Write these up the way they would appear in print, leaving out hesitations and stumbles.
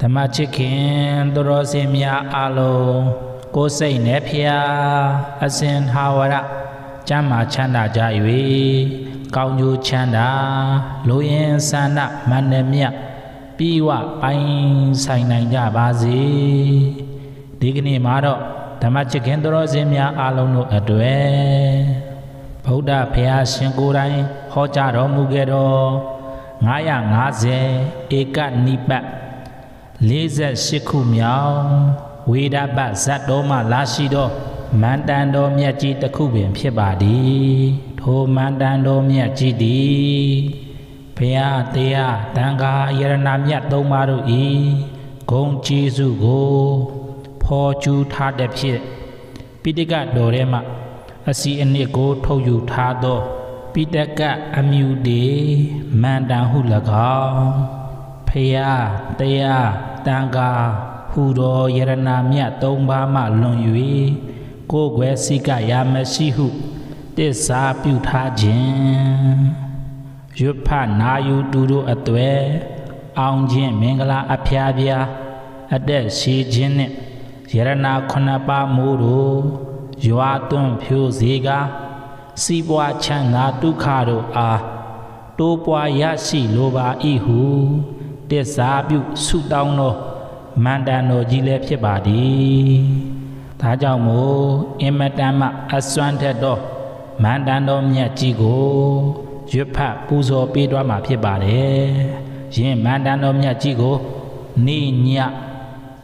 ဓမ္မချစ်ခင်သူတော်စင်များအားလုံးကိုယ်စိတ်နဲ့ဖျားအစဉ်ဟာဝရကျမ်းမာချမ်းသာကြ၍ကောင်းကျိုးချမ်းသာလိုရင်းဆန္ဒမန္တမြတ်ပြီးဝပိုင်းဆိုင်နိုင်ကြပါစေဒီကနေ့မှာတော့ဓမ္မချစ်ခင်သူတော်စင်များအားလုံးတို့အတွေ့ဗုဒ္ဓဘုရားရှင်ကိုယ်တိုင်ဟောကြားတော်မူခဲ့တော်950ဧကနိပတ်48ခုမြောက်ဝေဒပတ်ဇတ်တော်မှလာရှိသောမန္တန်တော်မြတ်ကြီးတစ်ခုပင်ဖြစ်ပါသည်ထိုမန္တန်တော်မြတ်ကြီးသည်ဘုရားတရားတန်ခါယရဏမြတ်သုံးပါးတို့၏ဂုဏ်ကျေးဇူးကိုဖော်ကျူးထားတဲ့ဖြစ်ပိဋကတော်ထဲမှအစီအနှစ်ကိုထုတ်ယူထားသောပိဋကအမြူတေမန္တန်ဟု၎င်းဖယားတရားတန်ခါဟူသောယရဏမြတ်သုံးပါးမှလွန်၍ကိုယ်ွယ်စိကရာမရှိဟုတစ္ဆာပြုထားခြင်းရွတ်ဖနာယူတူတို့အသွဲအောင်ခြင်းမင်္ဂလာအဖျားပြားအသက်ရှိခြင်းနှင့်ယရဏ9ပါးမိုးတို့ရွာသွန်းဖြိုးစေကားစီးပွားချမ်းသာဒုက္ခတို့အားတိုးပွားရရှိလိုပါ၏ဟုတစ္ဆာပြုဆုတောင်းသောမန္တန်တော်ကြီးလည်းဖြစ်ပါသည်ဒါကြောင့်မို့အင်မတန်မှအစွမ်းထက်သောမန္တန်တော်မြတ်ကြီးကိုရွတ်ဖတ်ပူဇော်ပေးသွားမှာဖြစ်ပါတယ်ယင်းမန္တန်တော်မြတ်ကြီးကိုနေ့ည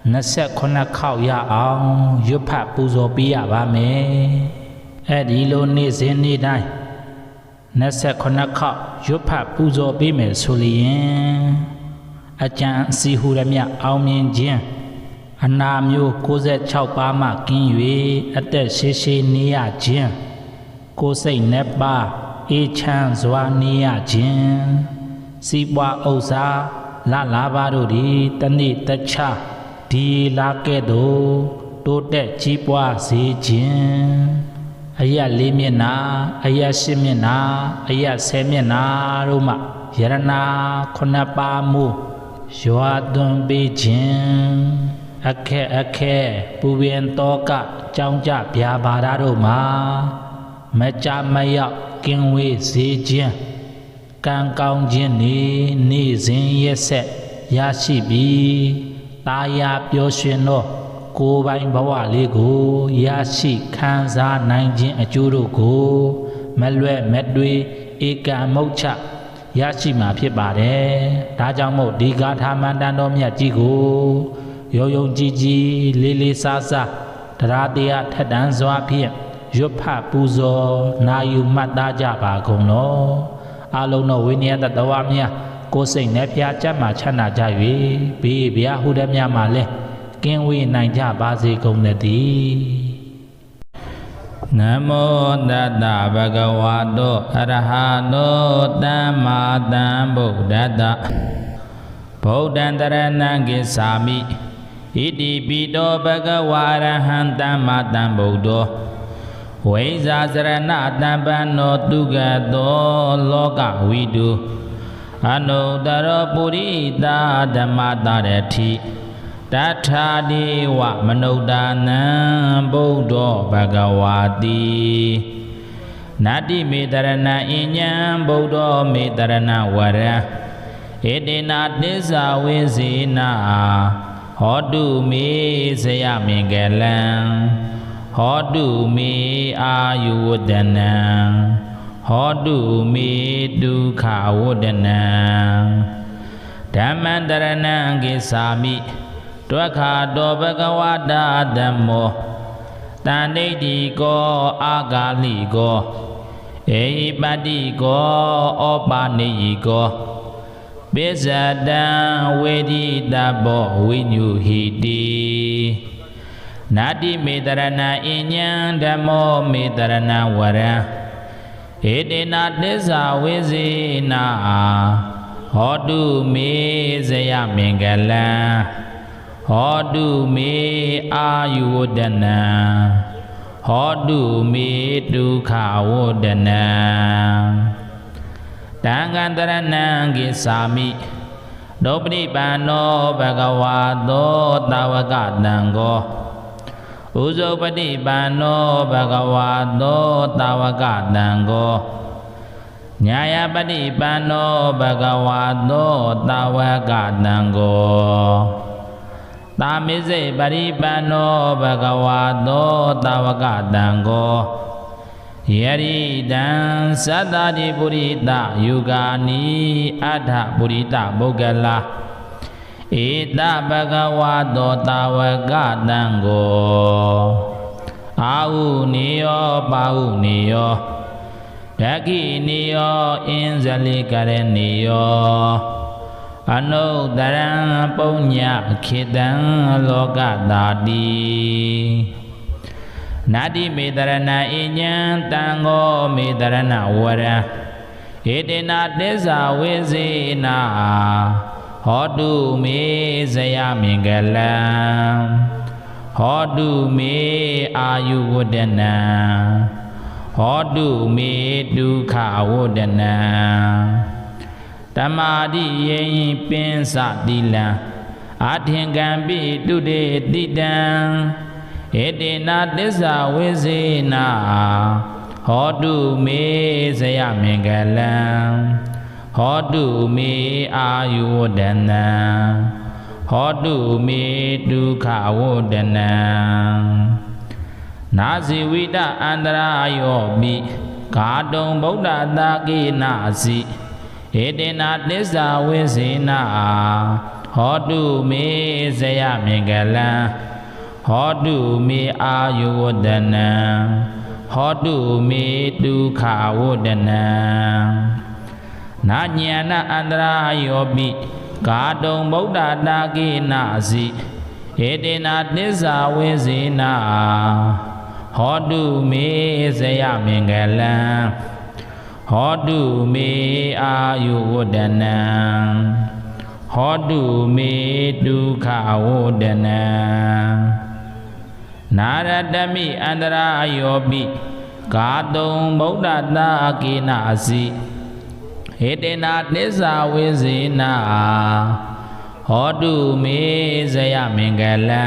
29ခေါက်ရအောင်ရွတ်ဖတ်ပူဇော်ပေးရပါမယ်အဲ့ဒီလိုနေ့စဉ်နေ့တိုင်း29ခေါက်ရွတ်ဖတ်ပူဇော်ပေးမယ်ဆိုလျင်အကျဉ်စီဟူရမြအောင်မြင်ခြင်းအနာမျိုး96ပါးမှကင်း၍အသက်ရှည်ရှည်နေရခြင်းကိုယ်စိတ်နှပါအေးချမ်းစွာနေရခြင်းစီးပွားဥစ္စာလာပါတို့သည်တနေ့တခြားဒီလာကဲ့သို့တိုးတက်ကြီးပွားစေခြင်းအရက်4မျက်နှာအရက်10မျက်နှာအရက်10မျက်နှာတို့မှယရဏ9ပါးမူရွာသွန်းပေးခြင်းအခက်ပူပင်တောကကြောင်းကြဗျာပါဒတို့မှာမကြမရောက်ကင်းဝေးစေခြင်းကံကောင်းခြင်းနေ့စဉ်ရက်ဆက်ရရှိပြီးတာယာပျော်ရွှင်သောကိုယ်ပိုင်ဘဝလေးကိုရရှိခံစားနိုင်ခြင်းအကျိုးတို့ကိုမလွဲ့မတွေးဧကမုတ်ချရရှိမှာဖြစ်ပါတယ်ဒါကြောင့်မို့ဒီဂါထာမန္တန်တော်မြတ်ကြီးကိုယုံကြည်ကြည်လေးစားစားတရားတရားထက်တန်းစွာဖြင့်ရွတ်ဖတ်ပူဇော်နာယူမှတ်သားကြပါကုန်လောအလုံးသောဝိနည်းတတဝါများကိုယ်စိတ်နဲ့ဖျားချမ်းသာချမ်းသာကြ၍ဘေးဗျာဟုတဲ့များမှာလဲကင်းဝေးနိုင်ကြပါစေကုန်သတည်းနမောတတဗုဒ္ဓဝါတောအရဟတောသမ္မာသမ္ဗုဒ္ဓတ္တဗုဒ္ဓံတရဏံကိသာမိဣတိပိတောဘဂဝါရဟံသမ္မာသမ္ဗုဒ္ဓောဝိဇာစရဏတံပန္နောတုဂတောလောကဝိတုအနုတရောပုရိသဓမ္မတရတိတထာဒေဝမနုဿာနံဗုဒ္ဓောဘဂဝါတိနတိမေတရဏအညံဗုဒ္ဓောမေတရဏဝရံဧတေနသစ္စာဝိဇေနဟောတုမေဇယမင်္ဂလံဟောတုမေအာယုဝတ္တနံဟောတုမေဒုက္ခဝတ္တနံဓမ္မံတရဏံကိသာမိဒွက္ခတောဘဂဝတာဓမ္မောတန်ဋိတိကောအာဂါလိကောဧဟိပတိကောဩပါနေယိကောပိစ္ဆတံဝေဒိတဘောဝိညုဟိတိနာတိမေတရဏအညံဓမ္မောမေတရဏဝရံဧတေနသစ္စာဝိဇေနဟောတုမေဇယမင်္ဂလံဟောတုမေအာယုဝတ္တနံဟောတုမေဒုက္ခဝတ္တနံတံဃံတရဏံကိသာမိ Đô Bani Bano Bhagavato Tavaka Tango Uzo Bani Bano Bhagavato Tavaka Tango Nyaya Bani Bano Bhagavato Tavaka Tango Tamise Bani Bano Bhagavato Tavaka Tango Yari dan Sadadi Purita Yugani Adha Purita Bogala Ita Bhagavato Tavaka Tango Au Niyo Pau Niyo Daki Niyo Inzali Karen Niyo Anudaran Punya Khitan Lokadadi Nadi Medarana Inyan Tango Medarana Wara Edena Desa Wezina Hodu Me Zaya Mingala Hodu Me Ayuvodana Hodu Me Dukha Wodana Tamadi Yen Pensa Dila Adhingambi Dude Didan Edena Desa Wezina Hodu Me Zaya Mingala Hodu Me Ayuvodana Hodu Me Dukha Wodana Nazi Vida Andra Yobi Kadong Buddha Daki Nasi Edena Desa Wezina Hodu Me Zaya Mingala Hodu Me Ayuvodana Hodu Me Dukha Wodana Nanyana Andra Yobi Kadong Buddha Daki Nasi Edena Desa Wezina Hodu Me Zaya Mingala Hodu Me Ayuvodana Hodu Me Dukha Wodana Naradami Andra Yobi Kadong Buddha Daki Nasi Edena Desa Wezina Hodu Me Zaya Mingala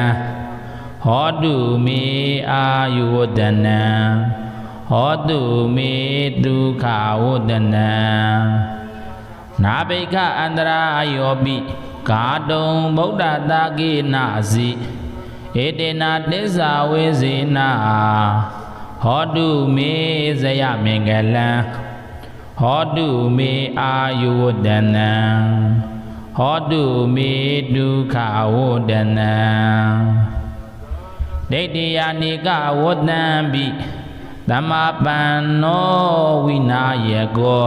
Hodu Me Ayuvodana Hodu Me Dukha Wodana Nabeka Andra Yobi Kadong Buddha Daki Nasi Edena Desa Wezina Hodu Me Zaya Mingala Hodu Me Ayuvodana Hodu Me Dukha Wodana Deidiya Nika Wodambi Dhammapano Vinayako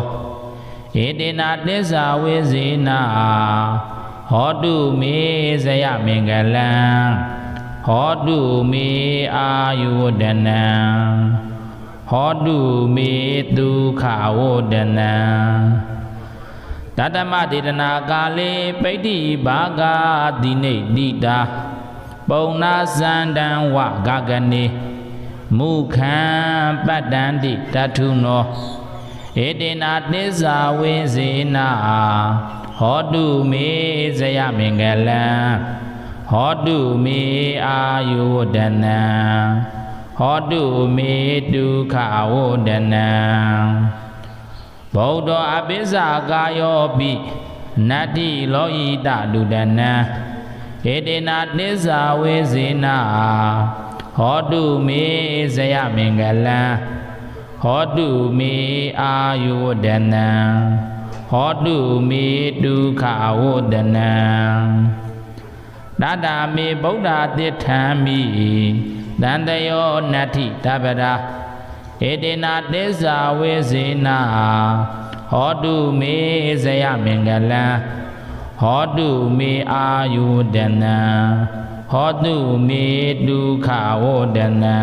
Edena Desa Wezina Hodu Me Zaya Mingala Hodu Me Ayuvodana Hodu Me Dukha Wodana Tatama Dedana Kale Paiti Bhaga Dine Dita Pauna Sandan Wa Gagane Mukhan Padandi Tatuno Edena Desa Wezina Hodu Me Zaya Mingala Hodu Me Ayuvodana Hodu Me Dukha Wodana Bodho Abisa Gayobi Nati Loita Dudana Edena Desa Wezina Hodu Me Zaya Mingala Hodu Me Ayuvodana Hodu Me Dukha Wodana Dada Me Buddha Tithami Dandayo Nati Tabada Edena Desa Wezina Hodu Me Zaya Mingala Hodu Me Ayuvodana Hodu Me Dukha Wodana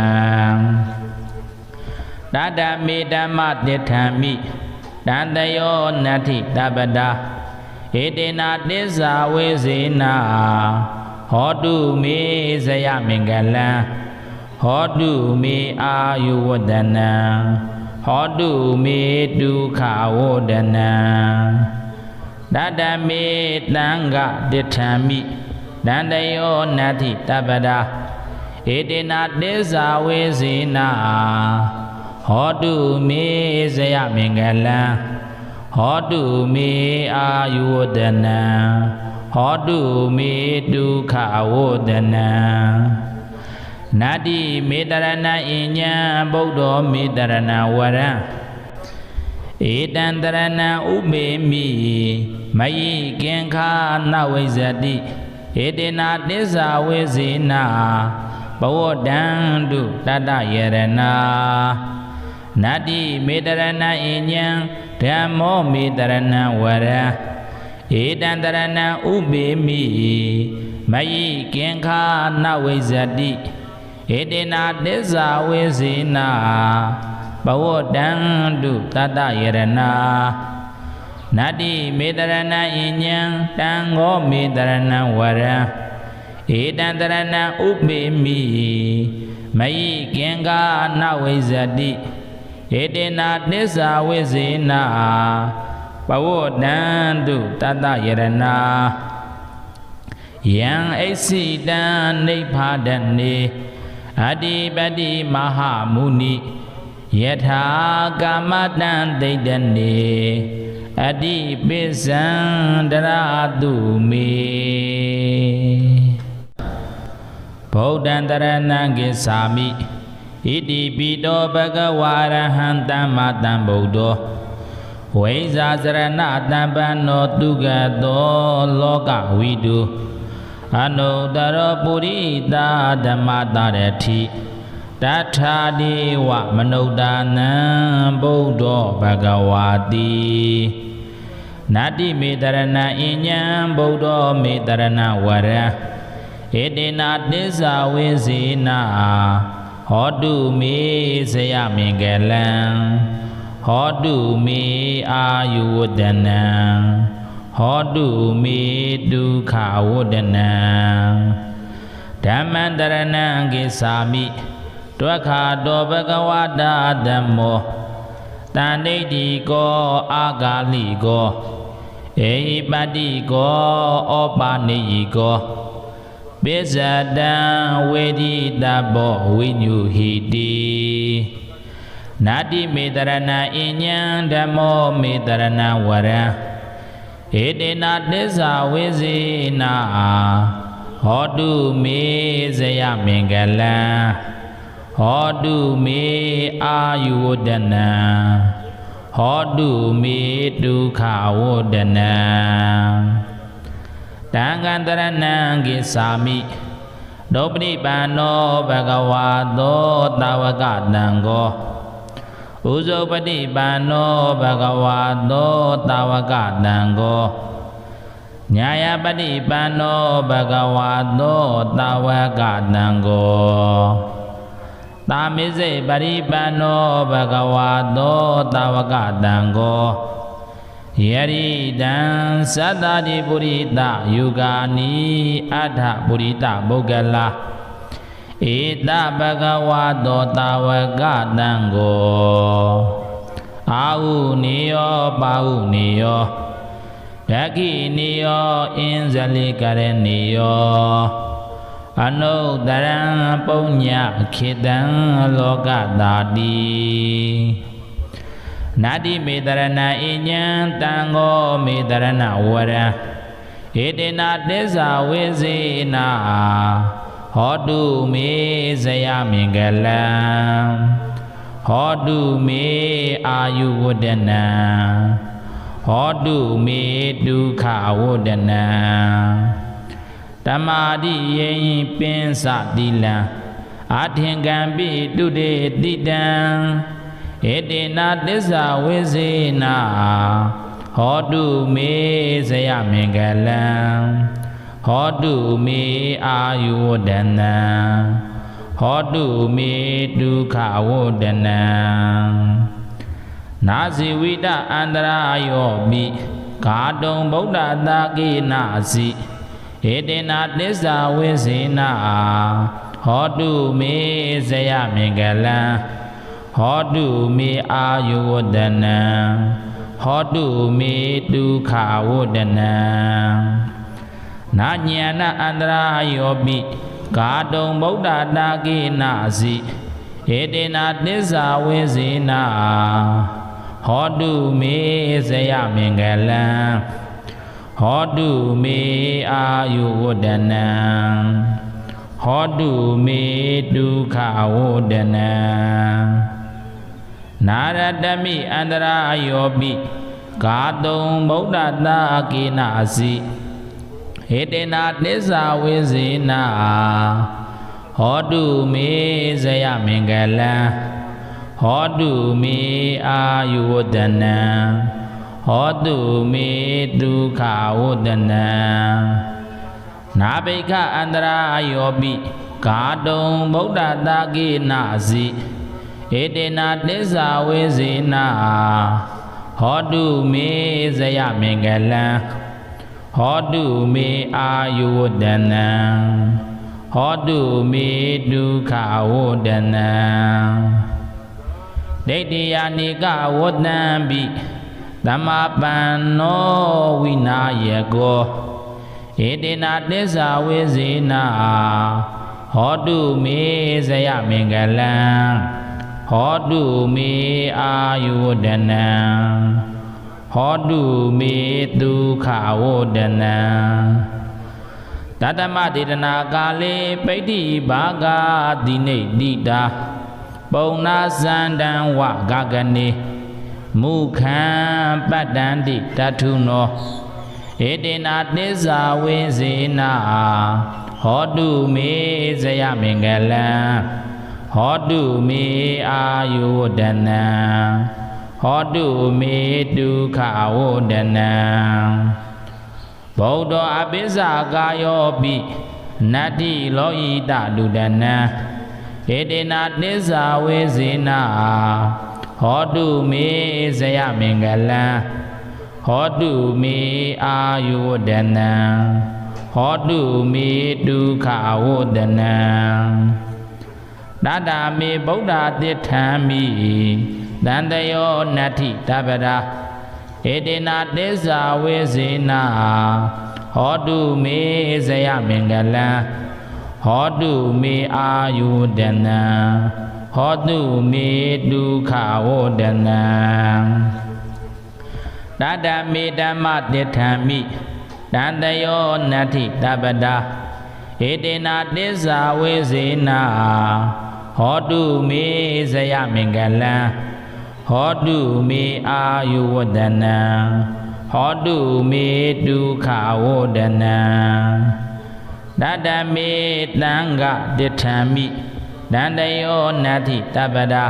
Dada Me Dhamma Tithami Dandayo Nati Tabada Edena Desa Wezina Hodu Me Zaya Mingala Hodu Me Ayuvodana Hodu Me Dukha Wodana Dada me tanga ditami Danda yo nati tabada Edina desa wezina Hodu me zaya mingala Hodu me ayudana Hodu me dukha wodana Nadi medarana inya Bodho medarana wara Edandarana ubemi Mayi genkha nawizadi Edina desa wezina Bawodandu tata yerana Nadi medarana inya Dhammo medarana wara Edandarana ubemi Mayi genkha nawizadi Edina desa wezina Bawodandu tata yerana Nadi medarana inya Tango medarana wara Edandarana ubemi Mayi genga nawizadi Edina desa wezina Bawodandu tata yerana Yang eksidan nippadane Adipati mahamuni Yatha kamadan deidane Adipisan daradu me Bodhantarana gisami Iti pido bhagavarahantam matam bodho Vaisasarana tampano tugato loka vidu Anuttara purita dhammatarati Tatha dewa manodana bodho bhagavati Nadi medarana inya bodho medarana wara Edina desa wezina Hodu me saya mingalang Hodu me ayudana Hodu me dukha wodana Dhammantarana gisami Dvakha do bhagavata dhammo Tanditi ko agali ko Ehipati ko opaniyi ko Bisadam veditabo vinyuhiti Nadi medarana inya dhammo medarana wara Edina desa wezina Hodu me zaya mingala Hodu me ayudana Hodu me dukha wodana Tangantarana gisami Dobri pano bhagavato tavakatango Uzopati pano bhagavato tavakatango Nyayapati pano bhagavato tavakatango Tamise paripano bhagavato tavakatango Yaridan sadadi purita yugani adha purita bogala Ita bhagavato tavakatango Au niyo pau niyo Daki niyo inzali kare niyo Anuttaran punya khitan lokatati Nadi medarana inya tango medarana wara Edina desa wezina Hodu me zaya mingala Hodu me ayudana Hodu me dukha wodana Tamadi yin pinsa dila Adhingambi dude didan Edina desa wezina Hodu me zaya mingala Hodu me ayudana Hodu me dukha wodana Nasi vida andarayo mi Kadong Buddha daki nasi Edina desa wezina Hodu me zaya mingala Hodu me ayudana ဟောတုမေဒုက္ခဝုဒနံနာညာဏအန္တရာယောပိကာတုံဗုဒ္ဓတာကိနာစီဧတေနာသစ္စာဝိဇေနာဟောတုမေဇယမင်္ဂလံဟောတုမေအာယုဝဒနံဟောတုမေဒုက္ခဝဒနံနာရတမိအန္တရာယောပိကာတုံဗုဒ္ဓတာကိနာစီဟေတေနာသစ္စာဝိဇေနာဟောတုမေဇယမင်္ဂလံဟောတုမေအာယုဝဒနံဟောတုမေဒုက္ခဝဒနံနာဘိက္ခအန္တရာယောပိကာတုံဗုဒ္ဓတာကိနာစီဧတေနာသစ္စာဝိဇေနာဟောတုမေဇယမင်္ဂလံဟောတုမေအာယုဝဒနံဟောတုမေဒုက္ခဝဒနံဒိဋ္ဌိယာနိကဝတ္တံပိသမ္မာပန္နောဝိနာယေကောဧတေနာသစ္စာဝိဇေနာဟောတုမေဇယမင်္ဂလံဟောတုမေအာယုဝဒနံဟောတုမေဒုက္ခဝဒနံတတမဒေသနာကာလေပိဋ္ဌိဘာဂာတိနေတိတာပုံနာဇန္တံဝဂဂနေမုခံပတ္တန္တိတထုနောဧတေနာသစ္စာဝိဇေနာဟောတုမေဇယမင်္ဂလံဟောတုမေအာယုဝဒနံဟောတုမေဒုက္ခဝဒနံဗုဒ္ဓအပိစ္ဆာကာယောပိနတ္တိလောဟိတလူဒနံဧတေနာသစ္စာဝိဇေနာဟောတုမေဇယမင်္ဂလံဟောတုမေအာယုဝဒနံဟောတုမေဒုက္ခဝဒနံတတမေဗုဒ္ဓတိထံမိတန္တယောနတ္ထိတပရာဧတေနာသစ္စာဝိဇေနာဟောတုမေဇယမင်္ဂလံဟောတုမေအာယုဒနံဟောတုမေဒုက္ခဝဒနံတတမေဓမ္မတိထံမိတန္တယောနတ္ထိတပရာဧတေနာသစ္စာဝိဇေနာဟောတုမေဇယမင်္ဂလံဟောတုမေအာယုဝဒနံဟောတုမေဒုက္ခဝဒနံတတမေတံဃတိထံမိတန္တယောနတ္ထိတပရာ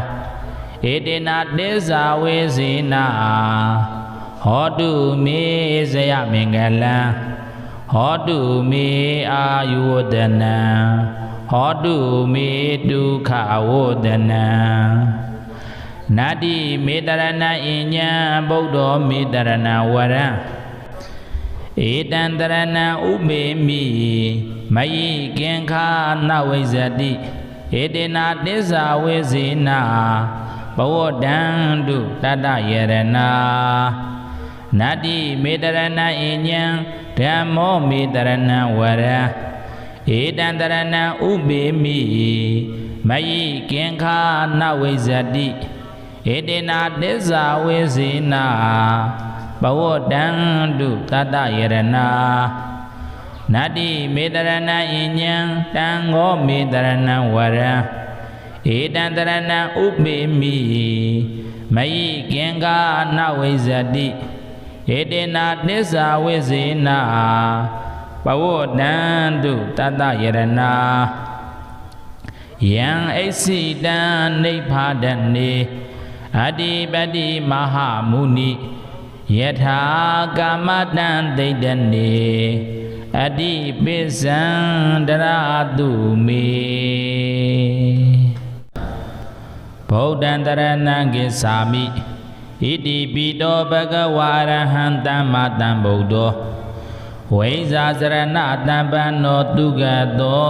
ဧတေနာသစ္စာဝိဇေနာဟောတုမေဇယမင်္ဂလံဟောတုမေအာယုဝဒနံဟောတုမေဒုက္ခဝဒနံနတ္တိမေတရဏအညံဗုဒ္ဓောမေတရဏဝရံဧတံတရဏံဥပေမိမယိကင်္ခာနဝိဇ္ဇတိဧတေနာသစ္စာဝိဇေနာဘဝတံတုတတယရဏနတ္တိမေတရဏအညံဓမ္မောမေတရဏဝရံဧတံတရဏံဥပေမိမယိကင်္ခာနဝိဇ္ဇတိဧတေနာသစ္စာဝိဇေနာဘဝတံတုတတယရဏနတ္တိမေတရဏအညံတံဃောမေတရဏဝရံဧတံတရဏံဥပေမိမယိကင်္ခာနဝိဇ္ဇတိဧတေနာသစ္စာဝိဇေနာဘဝတံတုတတယရဏယံအိစိတံနိဗ္ဗာဒနေအတ္တိပတ္တိမဟာမုနိယထာကာမတံဒိဋ္ဌနေအတ္တိပိစ္ဆံတရာတုမေဗုဒ္ဓံတရဏံကိသာမိဣတိပိတောဘဂဝါရဟံသမ္မာသမ္ဗုဒ္ဓောဝိဇာစရဏတံပန္နောတုဂတော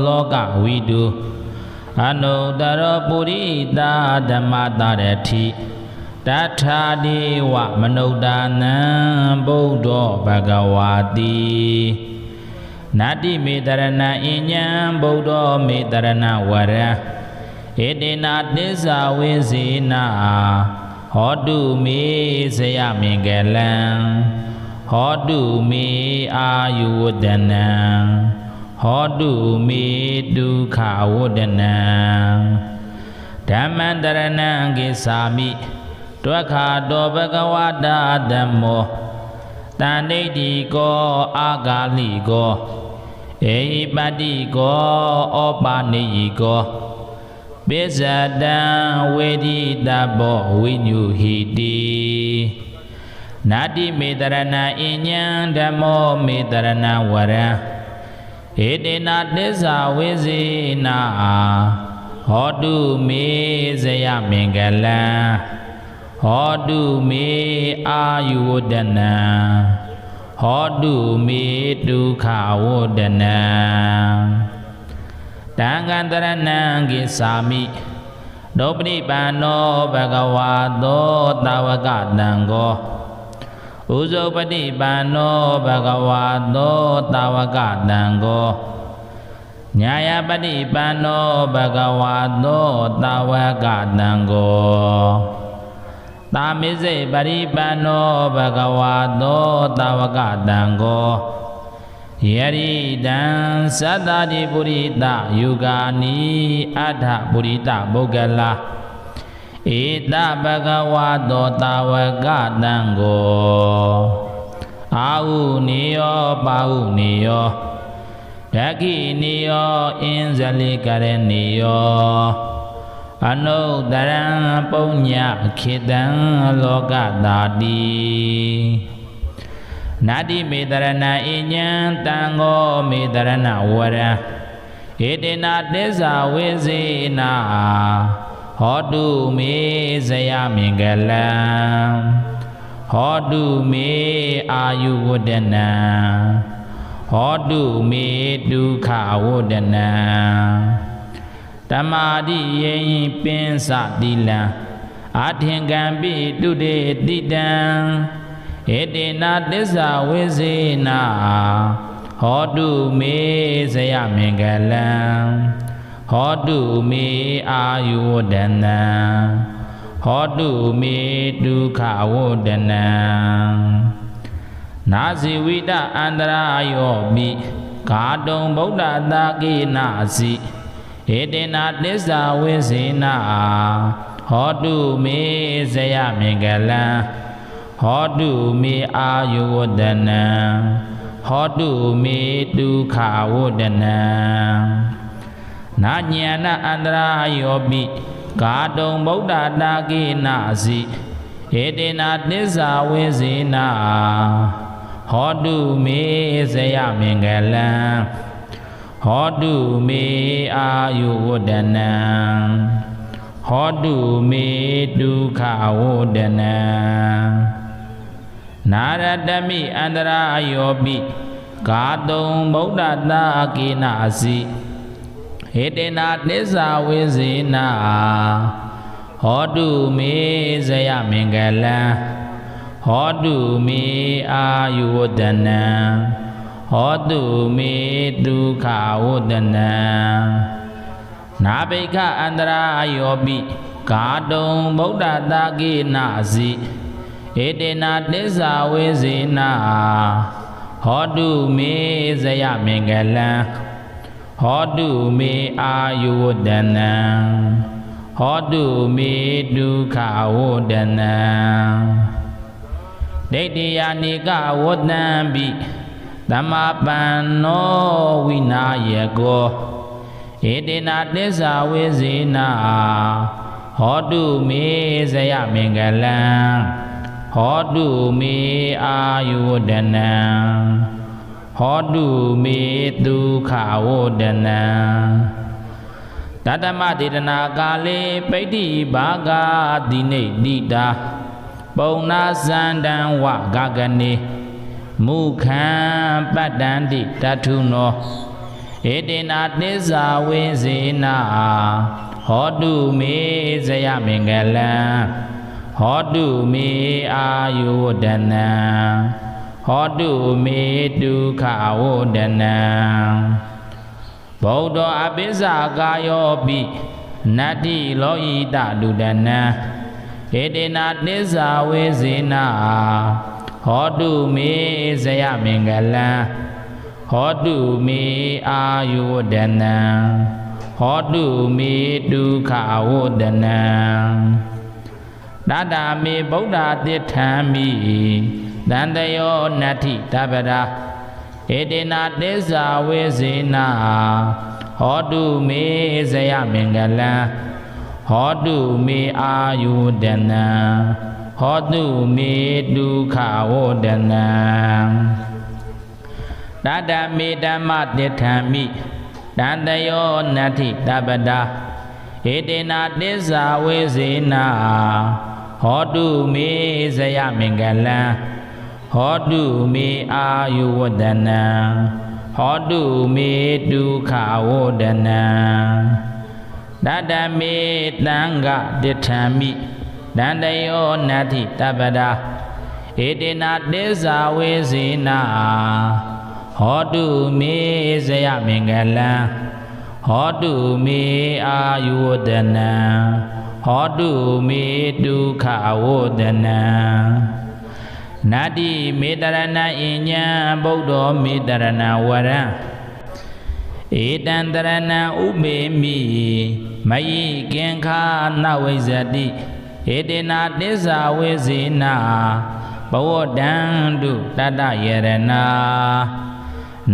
လောကဝိတုအနုတ္တရောပုရိသဓမ္မတရတိ ตัทธาเทวะมนุฏฐานังบุตโธภควาตินาติเมตรณะอิญญังบุตโธเมตรณะวระเอเตนะติสาเวสีนาหอตุเมสยามิงกลังหอตุเมอายุวตนังหอตุเมทุกขาวตนังธัมมังตรณังกิสามิตวะขาโตภควตาธัมโมตันติติโกอากาลิโกเอหิปัตติโกอปานิยิโกปิสตังเวทิตาโพวิญญูหิตินาติเมตรณะอิญญังธัมโมเมตรณะวระเอเตนะติสาเวสีนาหอตุเมสยามิงกลังหอตุเมอายุวตนังหอตุเมทุกขาวตนังตังกันตรณังกิสามิโดปนิปันโนภควาโตตาวกตังโกอุโสปฏิปันโนภควาโตตาวกตังโกญาณปฏิปันโนภควาโตตาวกตังโกตามิเสปฏิปันโนภควาโตตาวกตังโกยะริตังสัตตติปุริตะยุกานิอัฏฐปุริตะปุกลาเอตภควาโตตาวกตังโกอาหุนิโยปาหุนิโยยักขินิโยอินสลิกรณิโยอนุตตรังปุญญคิตังโลกตาตินาติเมตรณะอิญญังตังโฆเมตรณะวระเอเตนะติสาเวสีนาหอตุเมสยามิงกลังหอตุเมอายุวตนังหอตุเมทุกขาวตนังธัมมาทิเยหิปินสติลังอาทิงกัมปิตุเดติตังเอเตนะติสาเวสีนาหอตุเมสยามิงกลังหอตุเมอายุวตนังหอตุเมทุกขาวตนังนาสิวิตะอันตรายโยปิกาตุงบุตตะตากินาสิเอเตนะติสาเวสีนาหอตุเมสยามิงกลังหอตุเมอายุวตนังหอตุเมทุกขาวตนังนาญาณอันตรายโยปิกาตุงบุตตะตากินาสิเอเตนะติสาเวสีนาหอตุเมสยามิงกลังหอตุเมอายุวตนังหอตุเมทุกขาวตนังนารตมิอันตรายโยปิกาตุงบุตตะตากินาสิเอเตนะติสาเวสีนาหอตุเมสยามิงกลังหอตุเมอายุวตนังหอตุเมทุกขาวตนังนาภิกขะอันตรายโยปิกาตุงบุตตะตากินาสิเอเตนะติสาเวสีนาหอตุเมสยามิงกลังหอตุเมอายุวตนังหอตุเมทุกขาวตนังเดติยานิกาวตัมปิธัมมาปันโนวินาเยโกเอเตนะติสาเวสีนาหอตุเมสยามิงกลังหอตุเมอายุวตนังหอตุเมทุกขาวตนังตัตมะเทตนากาเลปิติภากาติเนติตาปุณณสันตังวะกากเนมุขังปัตตันติตัทุโนเอเตนะติสาเวสีนาหอตุเมสยามิงกลังห ဟောတုမေအာယုဝဒနံဟောတုမေဒုက္ခဝဒနံဗုဒ္ဓအပိစ္ဆာကာယောပိနတ္တိလောဟိတလူဒနံဧတေနသစ္စာဝေဇေနဟောတုမေဇယမင်္ဂလံဟောတုမေအာယုဝဒနံဟောတုမေဒုက္ခဝဒနံတတမေဗုဒ္ဓတိထံမိတန္တယောနတ္ထိတပ္ပရာဧတေနသစ္စာဝေဇေနဟောတုမေဇယမင်္ဂလံဟောတုမေအာယုဒနံဟောတုမေဒုက္ခဝဒနံတတမေဓမ္မတိထံမိတန္တယောနတ္ထိတပ္ပရာဧတေနသစ္စာဝေဇေနဟောတုမေဇယမင်္ဂလံဟောတုမေအာယုဝဒနံဟောတုမေဒုက္ခဝဒနံတတမေတံဃတိထံမိတန္တယောနတ္ထိတပ္ပရာဧတေနသစ္စာဝေဇေနဟောတုမေဇယမင်္ဂလံဟောတုမေအာယုဝဒနံဟောတုမေဒုက္ခဝဒနံနတ္တိမေတရဏအညံဗုဒ္ဓောမေတရဏဝရံဧတံတရဏံဥပေမိမယိကင်္ခာနဝိဇ္ဇတိဧတေနသစ္စာဝေဇေနဘဝတံတုတတယရဏန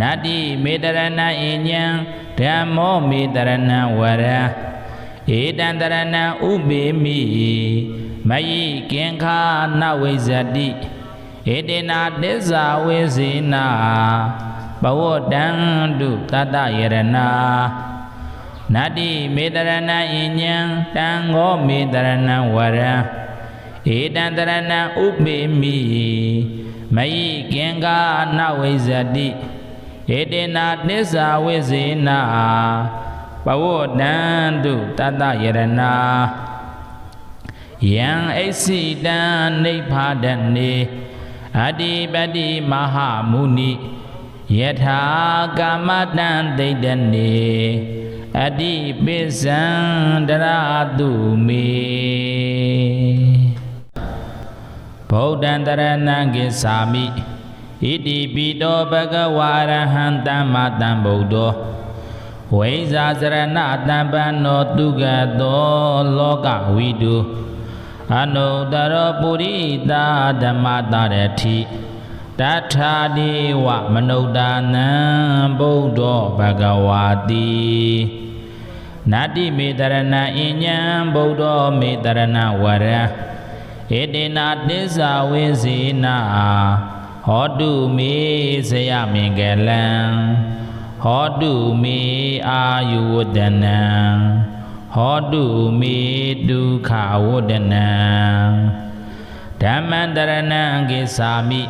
တ္တိမေတရဏအညံဓမ္မောမေတရဏဝရံဧတံတရဏံဥပေမိမယိကင်္ခာနဝိဇ္ဇတိဧတေနသစ္စာဝေဇေနဘဝတံတုတတယရဏနတ္တိမေတရဏအညံတံဃောမေတရဏဝရံဧတံတရဏံဥပေမိမယိကင်္ခာနဝိဇ္ဇတိဧတေနသစ္စာဝေဇေနဘဝတံတုတတယရဏယံအိစိတံနိဗ္ဗာဒနေအတ္တိပတိမဟာမုနိယထာကာမတံဒိဋ္ဌနေအတ္တိပိစံတရာတုမေဗုဒ္ဓံတရဏံကိသာမိဣတိပိတောဘဂဝါရဟံသမ္မာသမ္ဗုဒ္ဓောဝိဇာစရဏတံပန္နောတုဂတောလောကဝိတုအနုတရောပုရိသဓမ္မတရတိတထာဒေဝမနုဿာနံဗုဒ္ဓောဘဂဝါတိနတ္တိမေတရဏအညံဗုဒ္ဓောမေတရဏဝရံဧတေနသစ္စာဝေဇေနဟောတုမေဇယမင်္ဂလံဟောတုမေအာယုဝဒနံဟောတုမေဒုက္ခဝဒနံဓမ္မံတရဏံကိသာမိ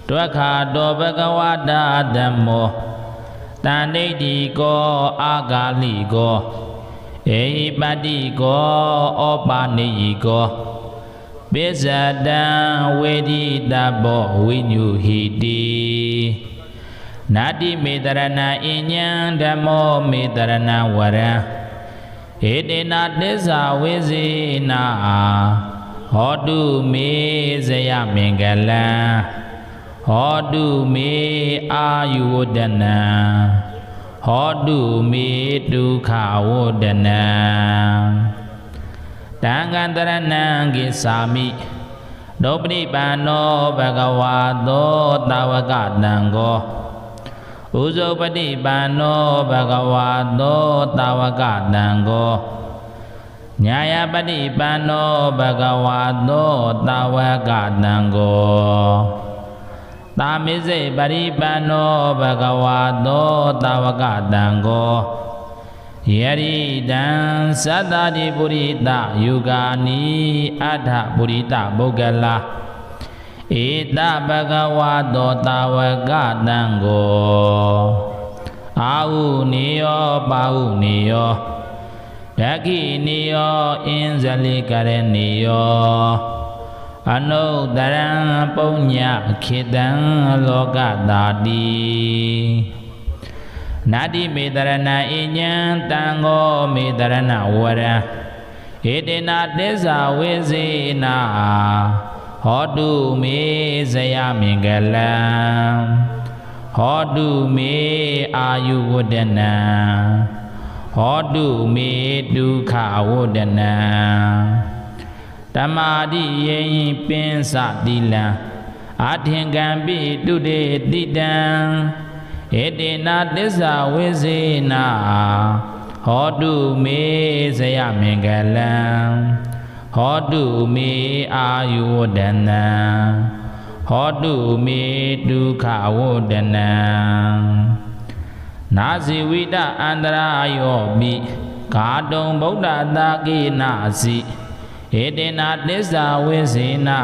ဒွက္ခတောဘဂဝတာဓမ္မောတန္တိတိကောအာဂါလိကောဧဟိပတိကောဩပါနိယိကောပိစ္ဆတံဝေဒိတဘောဝိညုဟိတိနတ္တိမေတရဏအညံဓမ္မောမေတရဏဝရံဧတေနသစ္စာဝေဇေနဟောတုမေဇယမင်္ဂလံဟောတုမေအာယုဝဒနံဟောတုမေဒုက္ခဝဒနံတံဃံတရဏံကိသာမိဒုပတိပန္နောဘဂဝါသောတာဝကတံဃောဥဇုပတိပန္နောဘဂဝါသောတာဝကတံဃောညာယပတိပန္နောဘဂဝါသောတာဝကတံဃောသာမိစေပရိပန္နောဘဂဝါသောတာဝကတံဃောယရိတံသတ္တတိပုရိသယုဂာနိအဋ္ဌပုရိသပုဂ္ဂလာဧတဘဂဝါသောတာဝကတံဃောအာဟုနိယောပါဟုနိယောဒက္ခိနိယောအင်းဇလိကရဏိယော အနုတရံပုညခေတံလောကတာတိနာတိမေတရဏအညံတံဃောမေတရဏဝရံဧတေနသစ္စာဝိဇေနာဟောတုမေဇယမင်္ဂလံဟောတုမေအာယုဝဒနံဟောတုမေဒုက္ခဝဒနံဓမ္မာတိယေပင်စတိလံအာထင်ကံပိတုတေတိတံဧတေနသစ္စာဝိဇေနာဟောတုမေဇယမင်္ဂလံဟောတုမေအာယုဝဒနံဟောတုမေဒုက္ခဝဒနံနာဇိဝိတအန္တရာယောပိကာတုံဗုဒ္ဓတာကိနာစီဧတေနသစ္စာဝိဇေနာ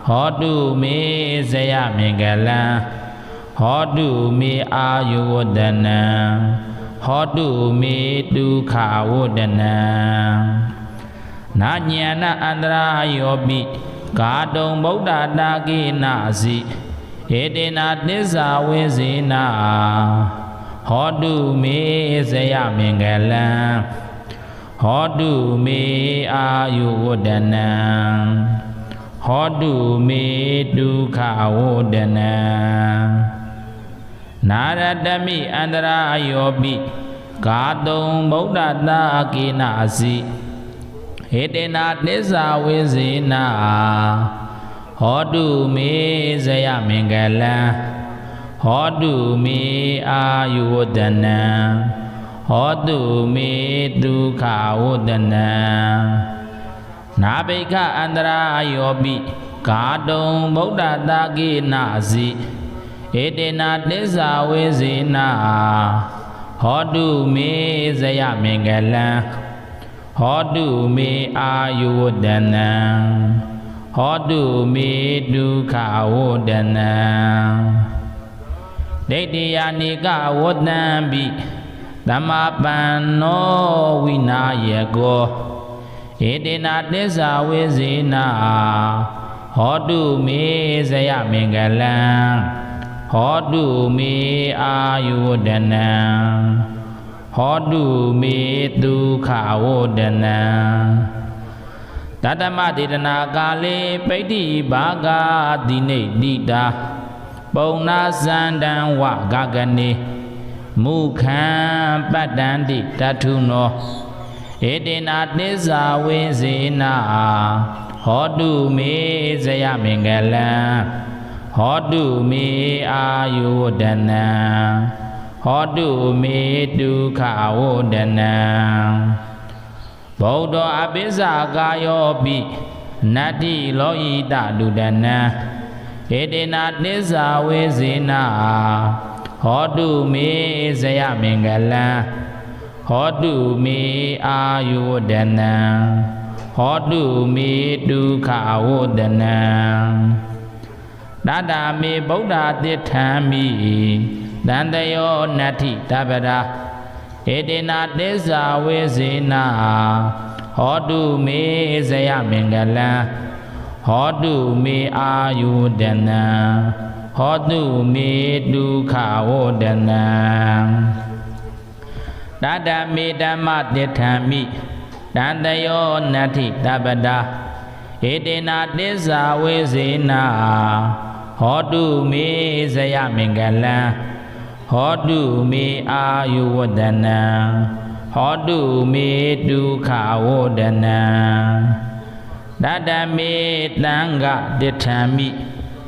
ဟောတုမေဇယမင်္ဂလံဟောတုမေအာယုဝဒနံဟောတုမေဒုက္ခဝဒနံနာဉာဏအန္တရာယောပိကာတုံဗုဒ္ဓတာကိနာစီဧတေနသစ္စာဝိဇေနာဟောတုမေဇယမင်္ဂလံဟောတုမေအာယုဝဒနံဟောတုမေဒုက္ခဝဒနံနာရတမိအန္တရာယောပိကာတုံဗုဒ္ဓတာကိနာစီဟေတေနသစ္စာဝိဇေနာဟောတုမေဇယမင်္ဂလံဟောတုမေအာယုဝဒနံဟောတုမေဒုက္ခဝဒနံနာဘိက္ခအန္တရာယောပိကာတုံဗုဒ္ဓတာကိနာစီဧတေနသစ္စာဝိဇေနာဟောတုမေဇယမင်္ဂလံဟောတုမေအာယုဝဒနံဟောတုမေဒုက္ခဝဒနံဒိဋ္ဌိယာနိကဝတ္တံပိသမ္မာပန္နောဝိနာယေကောဧတေနသစ္စာဝိဇေနာဟောတုမေဇယမင်္ဂလံဟောတုမေအာယုဝဒနံဟောတုမေဒုက္ခဝဒနံတတမဒေသနာကာလေပိဋ္ဌိဘာဂတိနေတိတာပုံနာဇန္တံဝဂဂနေမုခံပတ္တန္တိတထုနောဧတေနသစ္စာဝိဇေနာဟောတုမေဇယမင်္ဂလံဟောတုမေအာယုဝဒနံဟောတုမေဒုက္ခဝဒနံဗုဒ္ဓအပိစ္ဆာကာယောပိနတ္တိလောဟိတလူဒနံဧတေနသစ္စာဝိဇေနာဟောတုမေဇယမင်္ဂလံဟောတုမေအာယုဝဒနံဟောတုမေဒုက္ခဝဒနံတတမေဗုဒ္ဓတိထံမိတန္တယောနတ္ထိတပရာဧတေနသစ္စာဝိဇေနာဟောတုမေဇယမင်္ဂလံဟောတုမေအာယုဒနံဟောတုမေဒုက္ခဝဒနံတတမေဓမ္မတိထံမိတန္တယောနတ္ထိတပရာဧတေနသစ္စာဝိဇေနာဟောတုမေဇယမင်္ဂလံဟောတုမေအာယုဝဒနံဟောတုမေဒုက္ခဝဒနံတတမေတံဃတိထံမိ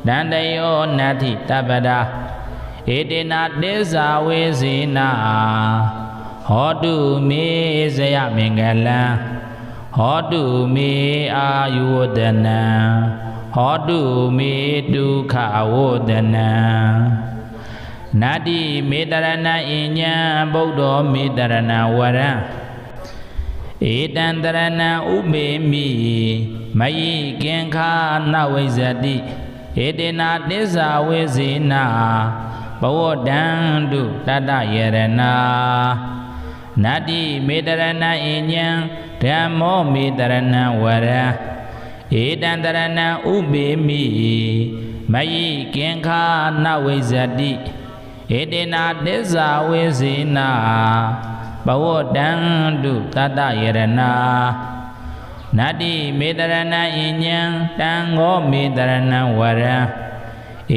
တန္တယောနတ္ထိတပရာဧတေနသစ္စာဝိဇေနာဟောတုမေဇယမင်္ဂလံဟောတုမေအာယုဝဒနံဟောတုမေဒုက္ခဝဒနံနတ္တိမေတရဏအညံဗုဒ္ဓောမေတရဏဝရံဧတံတရဏံဥပေမိမယိကင်္ခာနဝိဇ္ဇတိဧတေနသစ္စာဝိဇေနာဘဝတံတုတတယရဏနတ္တိမေတရဏအညံဓမ္မောမေတရဏဝရံဧ ဧတံတရဏံဥပေမိမယိကင်္ခာနဝိဇ္ဇတိဧတေနာတစ္ဆာဝိစေနာဘဝတံတုတတယရဏနတ္တိမေတရဏံအညံတံဃောမေတရဏံဝရံ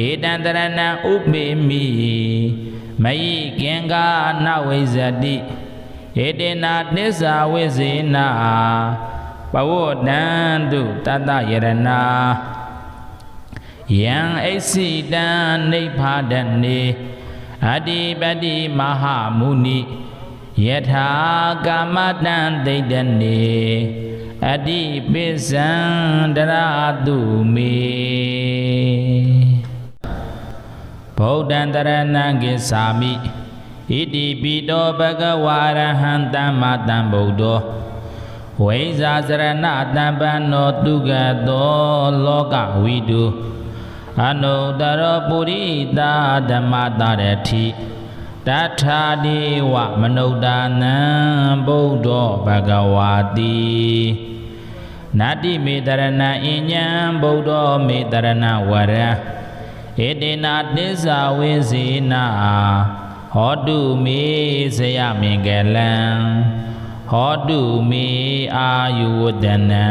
ဧတံတရဏံဥပေမိမယိကင်္ခာနဝိဇ္ဇတိဧတေနာတစ္ဆာဝိစေနာဘဝတံတုတတယရဏယံအိစိတံနိဗ္ဗာဒနေအတ္တိပတ္တိမဟာမုနိယထာကာမတံဒိဋ္ဌနေအတ္တိပိစ္ဆံတရာတုမေဗုဒ္ဓံတရဏံကိသာမိဣတိပိတောဘဂဝါရဟံသမ္မာသမ္ဗုဒ္ဓောဝိဇာစရဏတံပန္နောတုဂတောလောကဝိတုအနုတ္တရောပုရိသဓမ္မတရတိတထာဒေဝမနုဿာနံဗုဒ္ဓောဘဂဝါတိနတ္တိမေတရဏံအညံဗုဒ္ဓောမေတရဏဝရံဧတေနာတစ္ဆာဝိစေနာဟောတုမေဇယမင်္ဂလံဟောတုမေအာယုဝဒနံ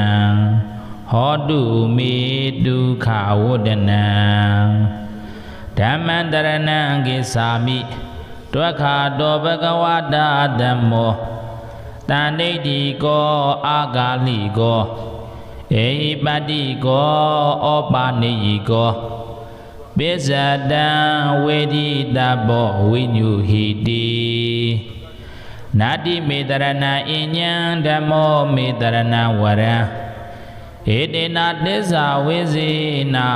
ဟောတုမေဒုက္ခဝဒနံဓမ္မံတရဏံကိသာမိဒွက္ခတောဘဂဝတာဓမ္မောတန်ဋိတိကောအာဂါလိကောဧဟိပတ္တိကောဩပါနေယိကောပိစ္ဆတံဝေဒိတဘောဝိညုဟိတိနတ္တိမေတရဏံအညံဓမ္မောမေတရဏဝရံဧတေနာတစ္ဆာဝိစေနာ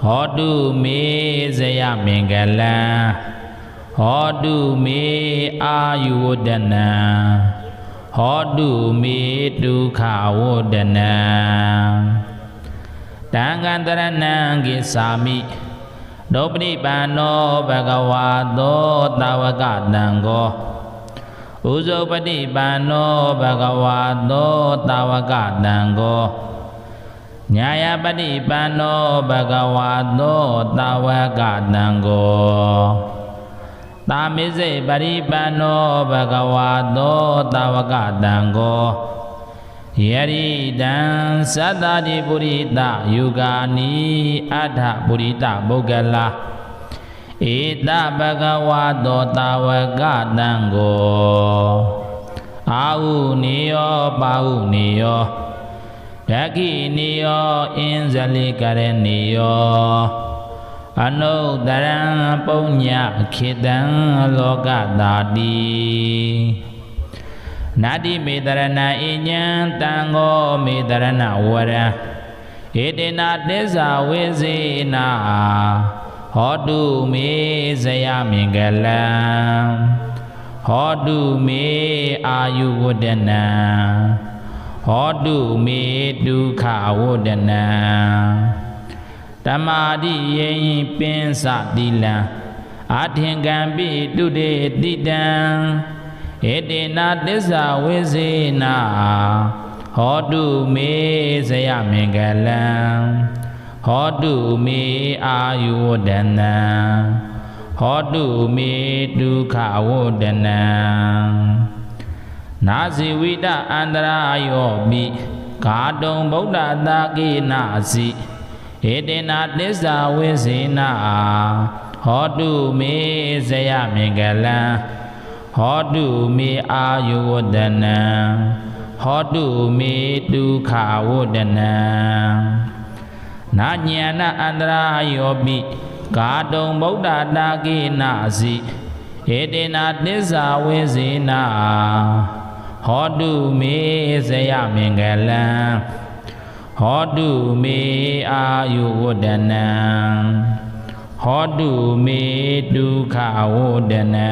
ဟောတုမေဇယမင်္ဂလံဟောတုမေအာယုဝဒနံဟောတုမေဒုက္ခဝဒနံတံဃံတရဏံကိသာမိဒုပ္ပရိပန္နောဘဂဝါသောတာဝကတံကောဥဇုပတိပန္နောဘဂဝါသောတာဝကတံကောညာယပတိပန္နောဘဂဝါသောတာဝကတံကောသာမိစေပရိပန္နောဘဂဝါသောတာဝကတံကောယရိတံသတ္တတိပုရိသယုဂာနိအဋ္ဌပုရိသပုဂ္ဂလာဧတဘဂဝါသောတာဝကတံကိုအာဟုနိယောပါဟုနိယောဒခိနိယောအင်္ဇလိကရဏိယောအနုတ္တရံပုညခေတံလောကတာတိနတ္တိမေတရဏံအညံတံဃောမေတရဏဝရံဧတေနာတစ္ဆာဝိစေနာဟောတုမေဇယမင်္ဂလံဟောတုမေအာယုဝဒနံဟောတုမေဒုက္ခဝဒနံဓမ္မာတိယေပင်စတိလံအာထင်ကံပိတုတေတိတံဧတေနာတစ္ဆာဝိစေနာဟောတုမေဇယမင်္ဂလံဟောတုမေအာယုဝဒနံဟောတုမေဒုက္ခဝဒနံနာဇိဝိတအန္တရာယောပိဂါတုံဗုဒ္ဓတာကိနာစီဧတေနာတစ္ဆာဝိစေနာဟောတုမေဇယမင်္ဂလံဟောတုမေအာယုဝဒနံဟောတုမေဒုက္ခဝဒနံနာဉာဏအန္တရာယောပိဂါတုံဗုဒ္ဓတာကိနာစီဧတေနာတစ္ဆာဝိစေနာဟောတုမေဇယမင်္ဂလံဟောတုမေအာယုဝဒနံဟောတုမေဒုက္ခဝဒနံ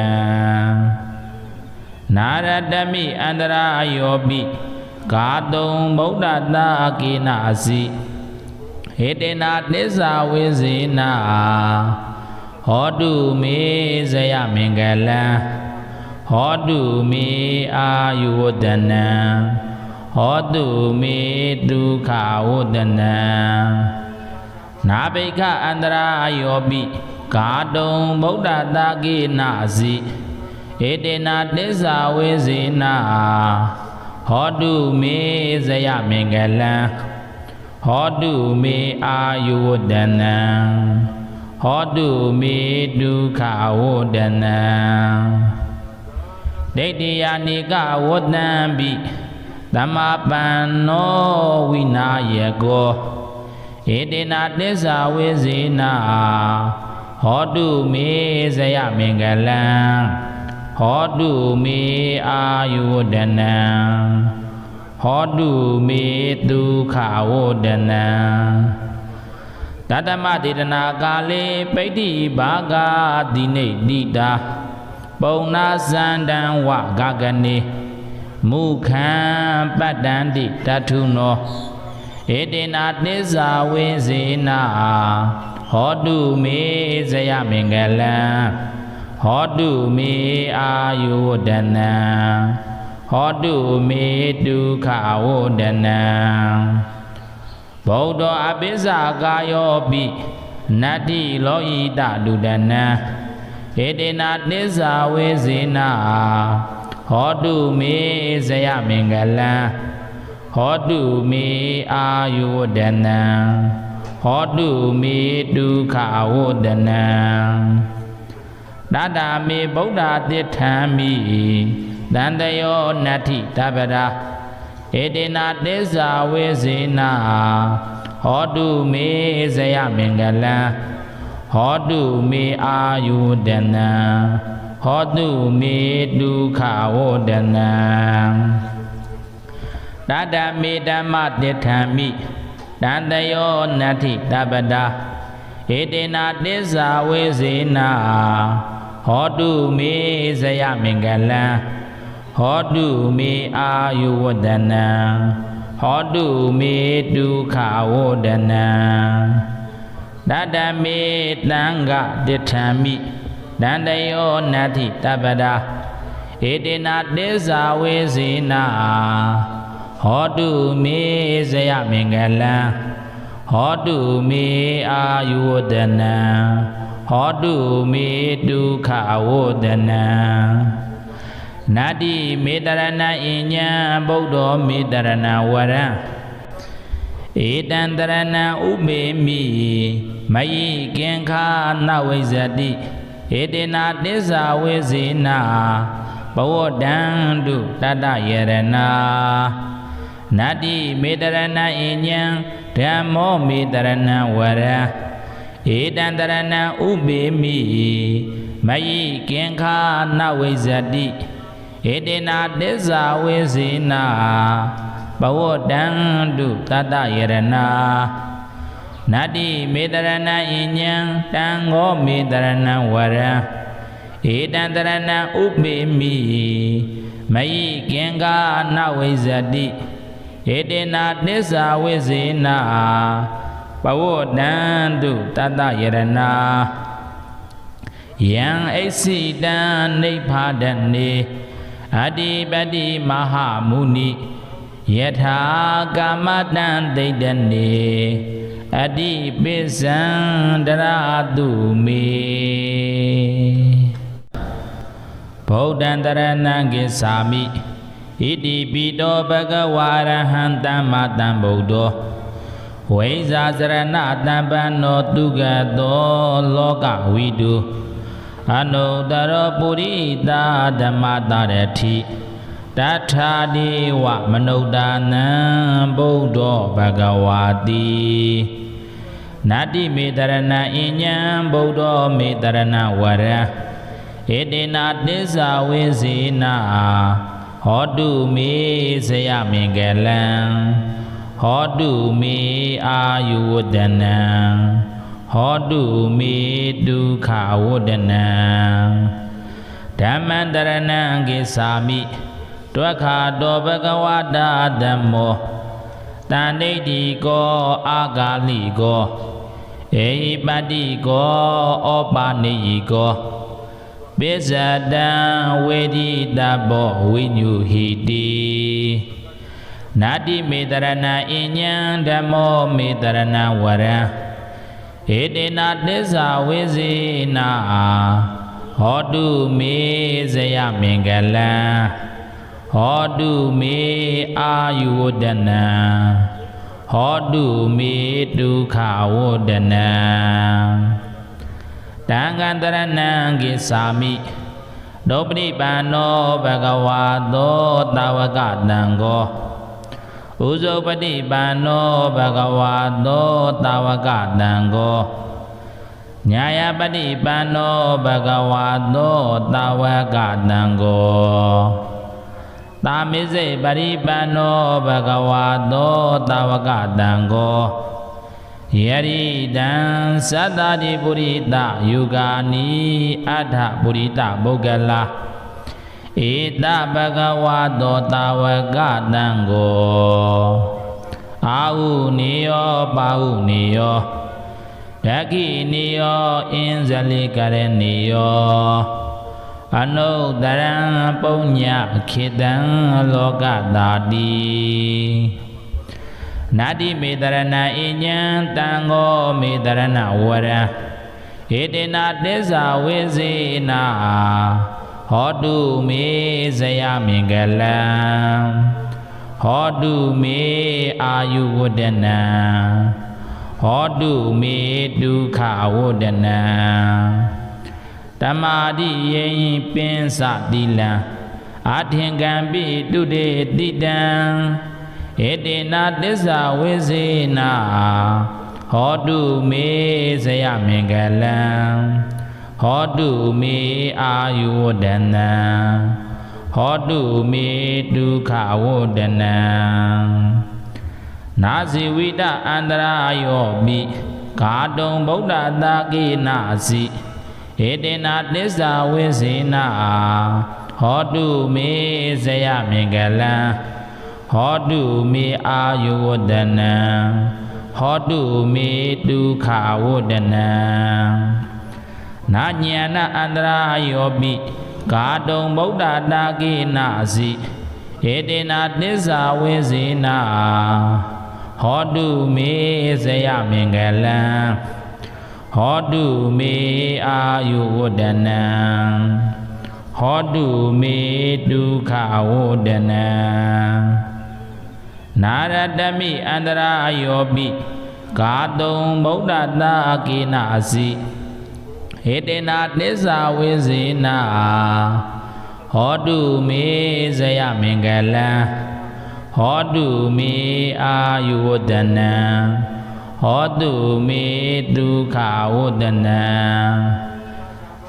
နာရတမိအန္တရာယောပိဂါတုံဗုဒ္ဓတာကိနာစီဧတေနာတစ္ဆာဝိစေနာဟောတုမေဇယမင်္ဂလံဟောတုမေအာယုဝဒနံဟ Hotu me dukkha wodanam Nabhika andara yobi Kadong Buddha dagi nasi Edena desa wezina Hotu me zaya mengalam Hotu me ayu wodanam Hotu me dukkha wodanam Daidiya nika wodanam Dhammapanno vinayako Edena desa wezina Hotu me zaya mengalam Hotu me ayudanam Hotu me dukkha wodanam Tatama didana kale paiti bhaga dine dita Pauna sandan wa gagane Mukhan padanti tatuno Edena desa wezina Hotu me zaya mengalam Hotu me ayudanam Hotu me dukkha wodanam Baudo abisa kayopi Nati loita dudanam Edena desa wezina Hotu me zaya mengalam Hotu me ayudanam Hotu me dukkha wodanam Dada me Buddha tithami Dandayo nati tabara Edena desa wezina Hotu me zaya mengalam Hotu me ayudanam Hotu me dukkha wodanam Dada me Dhamma tithami Dandayo nati tabada Edena desa wezina Hotu me zaya mengalam Hotu me ayudanam Hotu me dukkha wodanam Dada me Danga tithami Dandayo nati tabada Edena desa wezina Hotu me zaya mengalam Hotu me ayudanam Hotu me dukkha wodanam Nadi medarana inya Buddha medarana waram Edandarana ubemi Mayi kinkha nawizati Edena desa wezina Bawodandu tata yarana Nadi medarana inya Dhammo medarana waram Edandarana ubemi Mayi kinkha nawizati Edena desa wezina Bawodandu tata yarana Nadi medarana inya Tango medarana waram Edandarana ubemi Mayi kinkha nawizati Edena desa wezina Bawodandu tata yarana Yang eksidan nippadane Adipati Mahamuni Yatha Kamatan Daidane Adipisan Daratu me Bodhan Taranang Gisami Iti Pito Bhagavarahan Tamatan Bodho Vaisa Saranatan Pano Tugato Loka Vidu Anuttara Purita Dhammatarati Tatha Deva Manodhanam Bodho Bhagavati Nadi Medarana Inyam Bodho Medarana Vara Edena Desa Wezina Hotu me Saya Mengalam Hotu me Ayudanam Hotu me Dukkha Wodanam Dhammantaranang Gisami Dvakha Do Bhagavata Dhammo Taniti Ko Agali Ko Ehipati Ko Opaniyi Ko Pisadam Vedita Bo Vinyuhiti နာတိမေတရဏအညံဓမ္မောမေတရဏဝရံဧတေနသစ္စာဝိဇေနာဟောတုမေဇယမင်္ဂလံဟောတုမေအာယုဝဒနံဟောတုမေဒုက္ခဝဒနံတံဃံတရဏံကိသာမိဒုပတိပန္နောဘဂဝါသောတာဝကတံကောဥဇောပတိပန္နောဘဂဝါသောတာဝကတံကောညာယပတိပန္နောဘဂဝါသောတာဝကတံကောသာမိစေပရိပန္နောဘဂဝါသောတာဝကတံကောယရိတံသတ္တတိပုရိတယုဂာနိအဋ္ဌပုရိတပုဂ္ဂလာဧတဘဂဝါသောတာဝကတံကိုအာဟုနိယောပါဟုနိယောဒကိနိယောအင်းဇလိကရဏိယောအနုတရံပုညခေတံလောကတာတိနာတိမေတရဏအညံတံဃောမေတရဏဝရံဧတေနသစ္စာဝိဇေနာဟောတုမေဇယမင်္ဂလံဟောတုမေအာယုဝဒနံဟောတုမေဒုက္ခဝဒနံဓမ္မာတိယေဟိပင်စတိလံအာထင်ကံပိတုတေတိတံဧတေနသစ္စာဝိဇေနာဟောတုမေဇယမင်္ဂလံဟောတုမေအာယုဝဒနံဟောတုမေဒုက္ခဝဒနံနာဇိဝိတအန္တရာယောပိကာတုံဗုဒ္ဓတာကိနာစီဧတေနသစ္စာဝိဇေနာဟောတုမေဇယမင်္ဂလံဟောတုမေအာယုဝဒနံဟောတုမေဒုက္ခဝဒနံနာညာဏအန္တရာယောပိကာတုံဗုဒ္ဓတာကိနာစီဧတေနသစ္စာဝိဇေနာဟောတုမေဇယမင်္ဂလံဟောတုမေအာယုဝဒနံဟောတုမေဒုက္ခဝဒနံနာရတမိအန္တရာယောပိကာတုံဗုဒ္ဓတာကိနာစီဧတေနသစ္စာဝိဇေနာဟောတုမေဇယမင်္ဂလံဟောတုမေအာယုဝဒနံဟောတုမေဒုက္ခဝဒနံ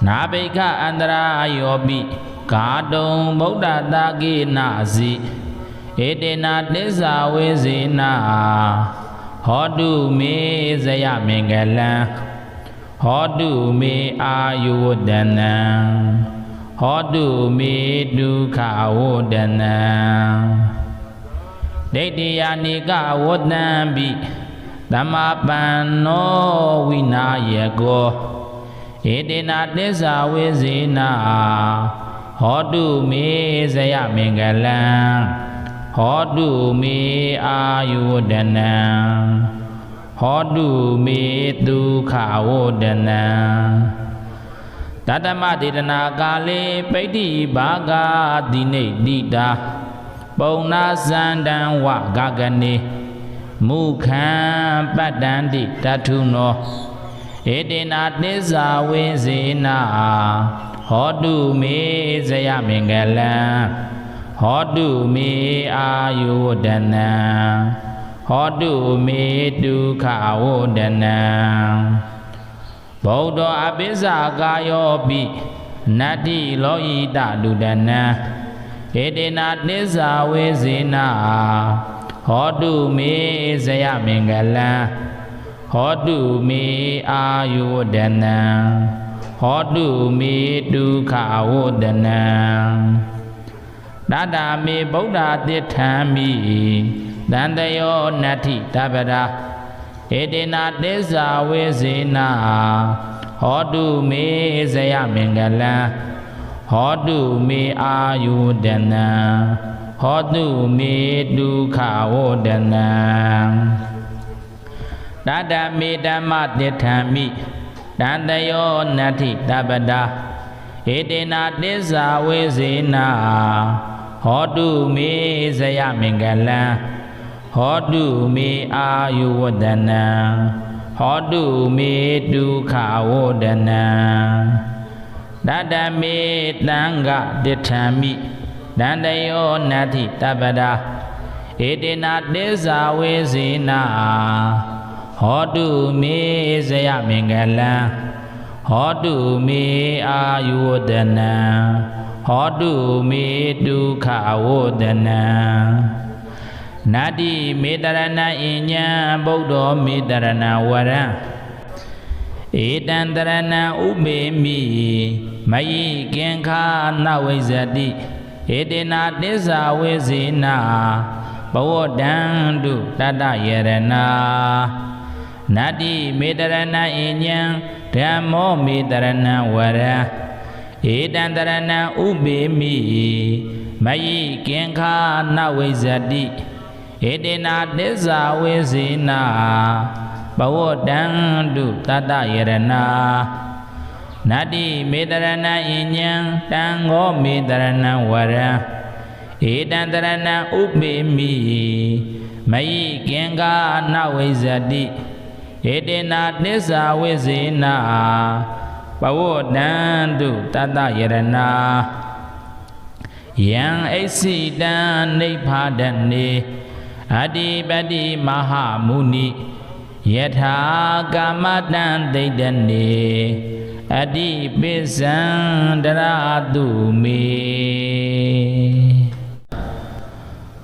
နာဘိက္ခအန္တရာယောပိကာတုံဗုဒ္ဓတာကိနာစီဧတေနသစ္စာဝိဇေနာဟောတုမေဇယမင်္ဂလံဟောတုမေအာယုဝဒနံဟောတုမေဒုက္ခဝဒနံဒိဋ္ဌိယာနိကဝဒံပိသမ္မာပန္နောဝိနာယကောဧတေနသစ္စာဝိဇေနာဟောတုမေဇယမင်္ဂလံဟောတုမေအာယုဝဒနံဟောတုမေဒုက္ခဝဒနံတတမဒေတနာကာလေပိဋ္ဌိဘာဂာတိနေတိတာပုံနာဇန္တံဝဂဂနေမုခံပတ္တန္တိတထုနောဧတေနသစ္စာဝိဇေနာဟောတုမေဇယမင်္ဂလံဟောတုမေအာယုဝဒနံဟောတုမေဒုက္ခဝဒနံဗုဒ္ဓအပိစ္ဆာကာယောပိနတ္တိလောဟိတလူဒနံဧတေနသစ္စာဝိဇေနာဟောတုမေဇယမင်္ဂလံဟောတုမေအာယုဝဒနံဟောတုမေဒုက္ခဝဒနံတတမေဗုဒ္ဓတိထံမိတန္တယောနတ္ထိတပရာဧတေနသစ္စာဝိဇေနာဟောတုမေဇယမင်္ဂလံဟောတုမေအာယုဒနံဟ ဟောတုမေဒုက္ခဝေဒနံတတမေဓမ္မတိထံမိတံတယောနတ္ထိတပ္ပတာဧတေနသစ္စာဝေစေနာဟောတုမေဇယမင်္ဂလံဟောတုမေအာယုဝဒနံဟောတုမေဒုက္ခဝေဒနံတတမေတံဃတိထံမိတံတယောနတ္ထိတပ္ပတာဧတေနသစ္စာဝေစေနာဟောတုမေဇယမင်္ဂလံဟောတုမေအာယုဝဒနံဟောတုမေဒုက္ခဝေဒနံနတ္တိမေတရဏအညံဗုဒ္ဓောမေတရဏဝရံဧတံတရဏံဥပေမိမယိကင်္ခာနဝိဇ္ဇတိဧတေနသစ္စာဝေစေနာဘဝတံတုတတယရဏနတ္တိမေတရဏအညံဓမ္မောမေတရဏဝရံဧတံတရဏံဥပေမိမယိကင်္ခာနဝိဇ္ဇတိဧတေနသစ္စာဝေစေနာဘဝတံတုတတယရဏနတ္တိမေတရဏအညံတံဃောမေတရဏဝရံဧတံတရဏံဥပေမိမယိကင်္ခာနဝိဇ္ဇတိဧတေနသစ္စာဝေစေနာဘဝတံတုတတယရဏယံအိစိတံနိဗ္ဗာဒနေအတ္တိပတိမဟာမုနိယထာကာမတံဒိဋ္ဌနေအတ္တိပိစံတရာတုမေ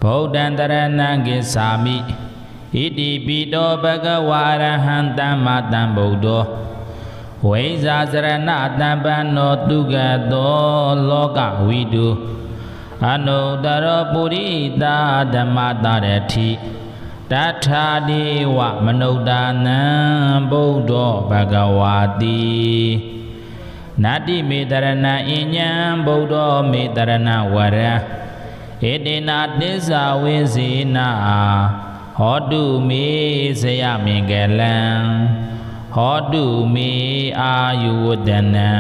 ဗုဒ္ဓံတရဏံကိသာမိဣတိပိတောဘဂဝါရဟံသမ္မာသမ္ဗုဒ္ဓောဝိဇာစရဏတံပန္နောတုဂတောလောကဝိတုအနုတရောပုရိသဓမ္မတရတိတထာဒေဝမနုဿာနံဗုဒ္ဓောဘဂဝါတိနတ္တိမေတရဏအညံဗုဒ္ဓောမေတရဏဝရံဧတေနသစ္စာဝေစေနာဟောတုမေဇယမင်္ဂလံဟောတုမေအာယုဝဒနံ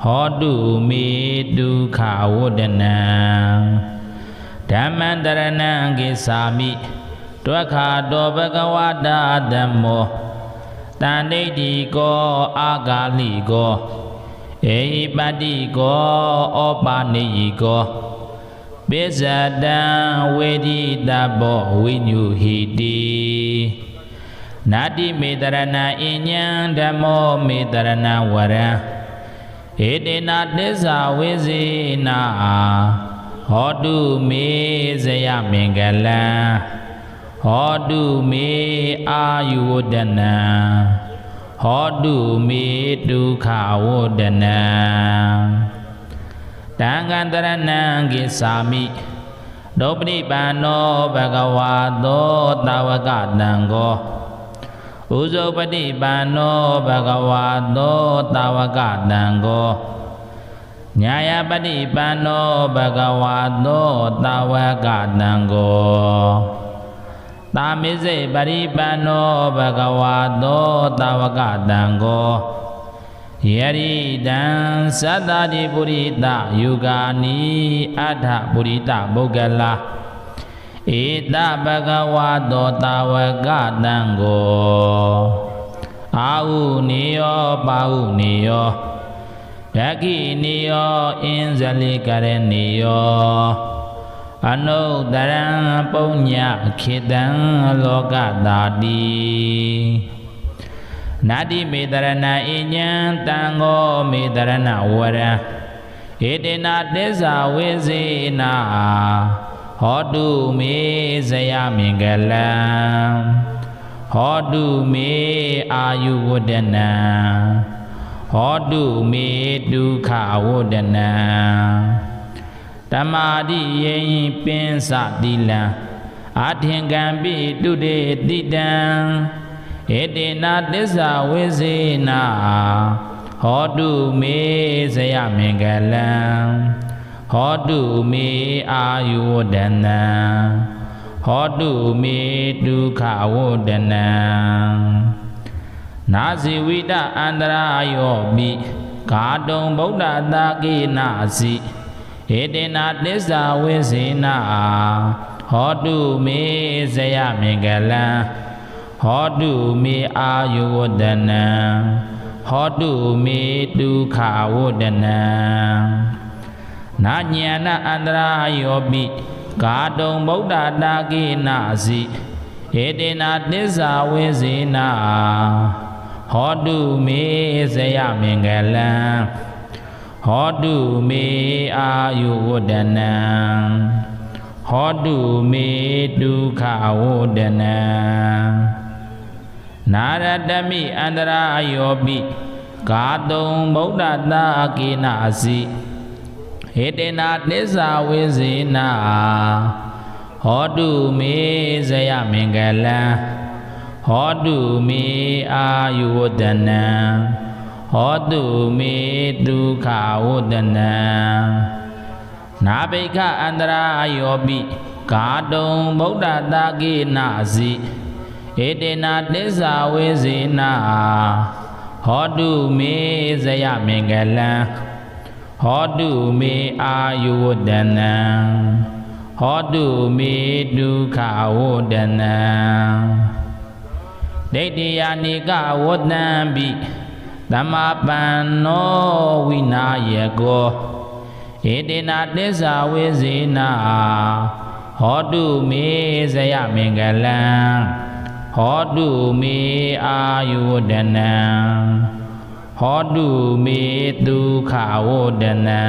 ဟောတုမေဒုက္ခဝဒနံဓမ္မံတရဏံကိသာမိဒွက္ခတောဘဂဝတာဓမ္မောတန်ဋိတိကောအာဂါလိကောဧဟိပတိကောဩပါနိယိကောပိဇတံဝေဒိတဘောဝိညုဟိတိနတ္တိမေတရဏအညံဓမ္မောမေတရဏဝရံဧတေနသစ္စာဝေစေနာဟောတုမေဇယမင်္ဂလံဟောတုမေအာယုဝဒနံဟောတုမေဒုက္ခဝဒနံတံဃံတရဏံကိသာမိဒုပတိပန္နောဘဂဝါသောတာဝကတံဃောဥဇောပတိပန္နောဘဂဝါသောတာဝကတံဃောညာယပတိပန္နောဘဂဝါသောတာဝကတံဃောသာမေဇေပရိပန္နောဘဂဝါသောတာဝကတံဃောယရိတံသတ္တတိပုရိသယုဂာနိအဋ္ဌပုရိသပုဂ္ဂလာဧတဘဂဝါသောတာဝကတံဃောအာဟုနေယောပါဟုနေယောဒခိနေယောအင်္ဇလိကရဏေယောအနုတရံပုညခေတံလောကတာတိနတ္တိမေတရဏအညံတံဃောမေတရဏဝရံဧတေနသစ္စာဝေစေနာဟောတုမေဇယမင်္ဂလံဟောတုမေအာယုဝဒနံဟောတုမေဒုက္ခဝဒနံဓမ္မာတိယိပင်စတိလံအာထင်ကံပိတုတေတိတံဧတေနသစ္စာဝေစေနာဟောတုမေဇယမင်္ဂလံဟ Ho tu me ayodana Ho tu me dukha wodana Nasi vita andra yobi Kadong Buddha daki nasi Edena desa wisina Ho tu me zaya mingala Ho tu me ayodana Ho tu me dukha wodana Nanyana andra yobi Kadong Buddha daki nasi Edena desa wisina Ho tu me zaya mingala Ho tu me ayodana Ho tu me dukha wodana Naradami andra yobi Kadong Buddha daki nasi Edena desa wisina Ho tu me zaya mingala Ho tu me ayodana Ho tu me dukha wodana Nabika andra yobi Kadong Buddha daki nasi Edena desa wisina Ho tu me zaya mingala Ho tu me ayodana Ho tu me dukha wodana Daidiyanika wodambi Dhammapanno vinayako Edena desa wisina Ho tu me zaya mingala Ho tu me ayodana Ho tu me dukha wodana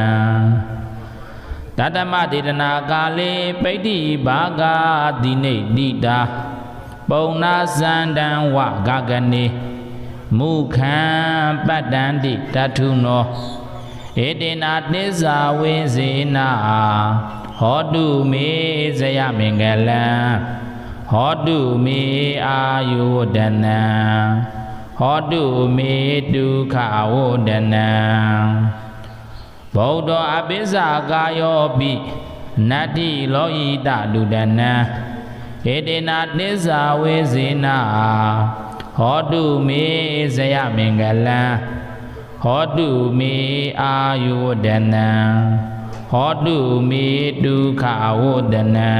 Tatama dedana kale paiti bhaga dine dita Pauna sandan wa gagane Mukhan padandi tatuno Edena desa wisina Ho tu me zaya mingala Ho tu me ayodana Ho tu me dukha wodana Baudo abisa kayobi Nati loita ludana Edena desa wisina Ho tu me zaya mingala Ho tu me ayodana Ho tu me dukha wodana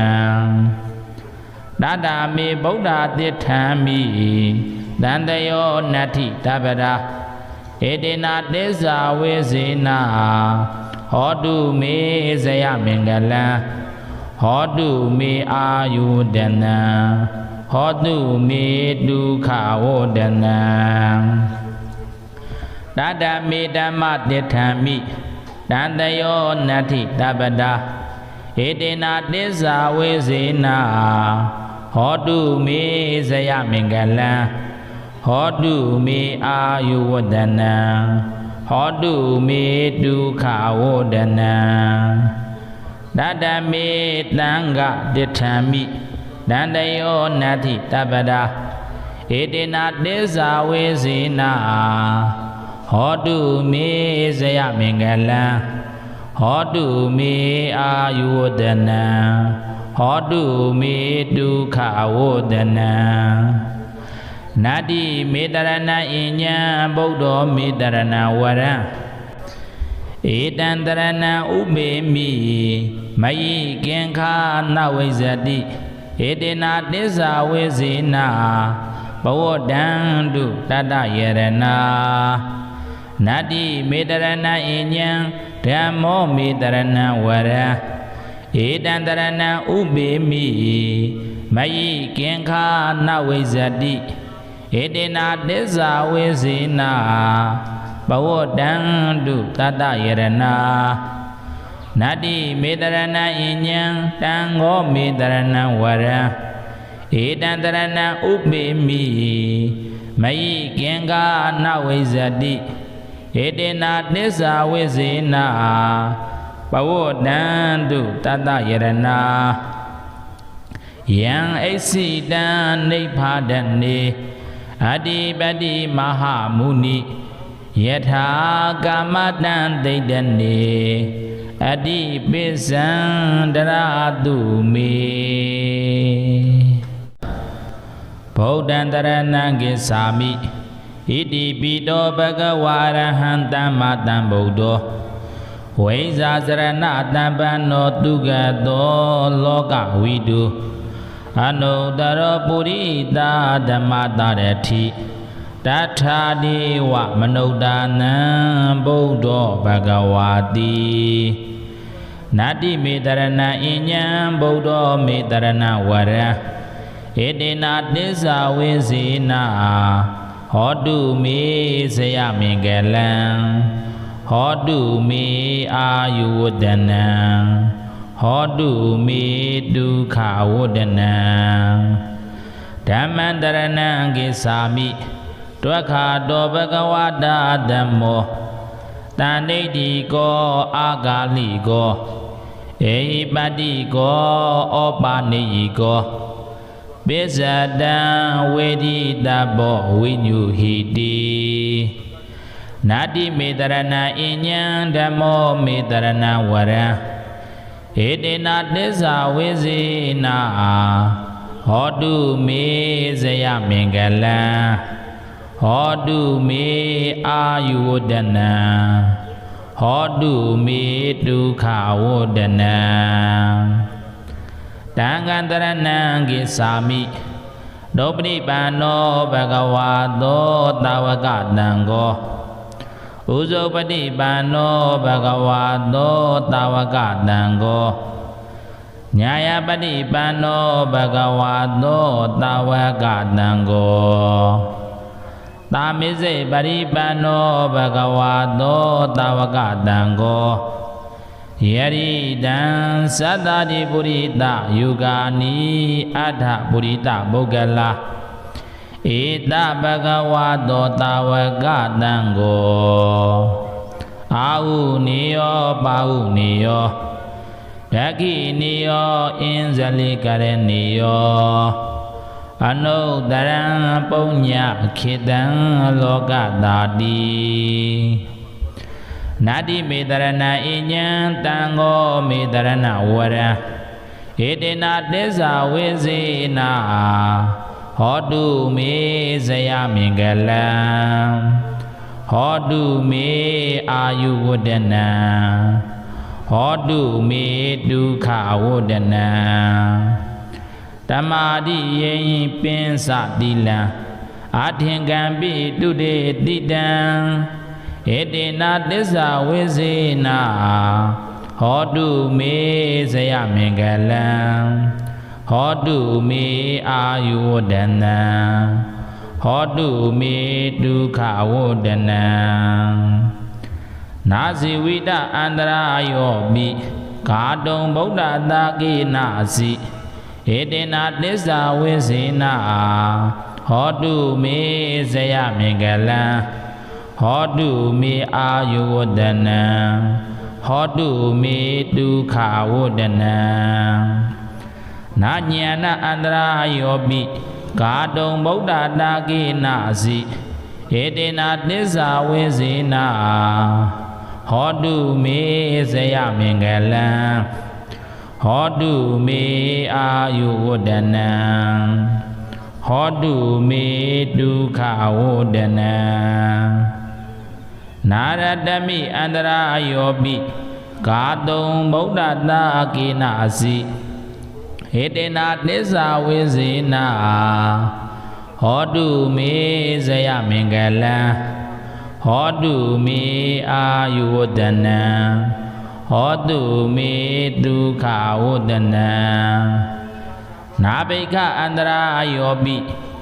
Dada me Buddha tithami Dandayo nati tabara Edena desa wisina Ho tu me zaya mingala Ho tu me ayodana Ho tu me dukha wodana Dada me dhamma tithami Dandayo nati tabara Edena desa wisina Ho tu me zaya mingala Ho tu me ayodana Ho tu me dukha wodana Dada me tanga dithami Dandayo nati tabada Edena desa wisina Ho tu me zaya mingala Ho tu me ayodana Ho tu me dukha wodana Nadi medarana inya Buddha medarana wara Edandarana ubemi Mayi kenkha nawizati Edena desa wisina Bawodandu tata yerana Nadi medarana inya Dhammo medarana wara Edandarana ubemi Mayi kenkha nawizati Edena desa wisina Bawodandu tata yerana Nadi medarana inyang Tango medarana wara Edandarana ubemi Mayi kenkha nawizati Edena desa wisina Bawodandu tata yerana Yang eksidan nippadane Adipati Mahamuni Yatha Kamatan Daidane အတိပိစံတရာတုမေဗုဒ္ဓံတရဏံကိသာမိဣတိပိတောဘဂဝါရဟံသမ္မာသမ္ဗုဒ္ဓောဝိဇာစရဏတံပန္နောတုဂတောလောကဝိတုအနုတ္တရောပုရိသဓမ္မတရတိတထာဒေဝမနုဿာနံဗုဒ္ဓောဘဂဝါတိနာတိမေတရဏံအညံဗုဒ္ဓောမေတရဏဝရံဧတေနာတစ္ဆာဝိဇေနာဟောတုမေဇယမင်္ဂလံဟောတုမေအာယုဝဒနံဟောတုမေဒုက္ခဝဒနံဓမ္မံတရဏံကိသာမိဒွက္ခတောဘဂဝတာဓမ္မောတဏိတိကောအာဂါလိကောဧဟိပတ္တိကောဩပါနိယိကောပိစ္ဆတံဝေဒိတဘောဝိညုဟိတိနာတိမေတရဏအညံဓမ္မောမေတရဏဝရံဧတေနာတစ္ဆာဝိဇေနာဟောတုမေဇယမင်္ဂလံဟောတုမေအာယုဝဒနံဟောတုမေဒုက္ခဝဒနံတံဃံတရဏံကိသာမိဒုပ္ပရိပန္နောဘဂဝါသောတာဝကတံကောဥဇုပတိပန္နောဘဂဝါသောတာဝကတံကောညာယပတိပန္နောဘဂဝါသောတာဝကတံကောသာမိစေပရိပန္နောဘဂဝါသောတာဝကတံကောယရိတံသတ္တတိပုရိသယုဂာနိအဋ္ဌပုရိသပုဂ္ဂလာဧတဘဂဝါသောတာဝကတံကိုအာဟုနိယောပါဟုနိယောဓကိနိယောအင်းဇလိကရဏိယောအနုတ္တရံပုညခေတံလောကတာတိနာတိမေတရဏအညံတံဃောမေတရဏဝရံဧတေနာတစ္ဆာဝိဇေနာဟောတုမေဇယမင်္ဂလံဟောတုမေအာယုဝဒနံဟောတုမေဒုက္ခဝဒနံဓမ္မာတိယေဟိပင်စတိလံအာထင်ကံပိတုတေတိတံဧတေနာတစ္ဆာဝိဇေနာဟောတုမေဇယမင်္ဂလံဟောတုမေအာယုဝဒနံဟောတုမေဒုက္ခဝဒနံနာဇိဝိတအန္တရာယောပိဂါတုံဗုဒ္ဓတာကိနာစီဧတေနာတစ္ဆာဝိဇေနာဟောတုမေဇယမင်္ဂလံဟောတုမေအာယုဝဒနံဟောတုမေဒုက္ခဝဒနံနာဉာဏအန္တရာယောပိဂါတုံဗုဒ္ဓတာကိနာစီဧတေနာတစ္ဆာဝိဇေနာဟောတုမေဇယမင်္ဂလံဟောတုမေအာယုဝဒနံဟောတုမေဒုက္ခဝဒနံနာရတမိအန္တရာယောပိဂါတုံဗုဒ္ဓတာကိနာစီဧတေနာတစ္ဆာဝိဇေနာဟောတုမေဇယမင်္ဂလံဟောတုမေအာယုဝဒနံဟောတုမေဒုက္ခဝဒနံနာဘိက္ခအန္တရာယောပိ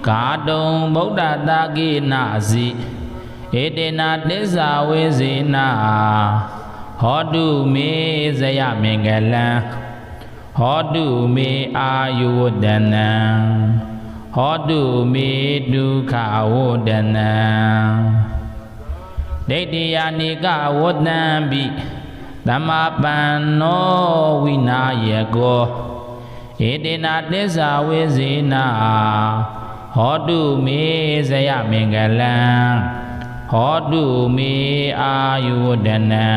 ဂါတုံဗုဒ္ဓတာကိနာစီဧတေနာတစ္ဆာဝိဇေနာဟောတုမေဇယမင်္ဂလံဟောတုမေအာယုဝဒနံဟောတုမေဒုက္ခဝဒနံဒိဋ္ဌိယာနိကဝတ္တံပိသမ္မာပန္နောဝိနာယကောဧတေနာတစ္ဆာဝိဇေနာဟောတုမေဇယမင်္ဂလံဟောတုမေအာယုဝဒနံ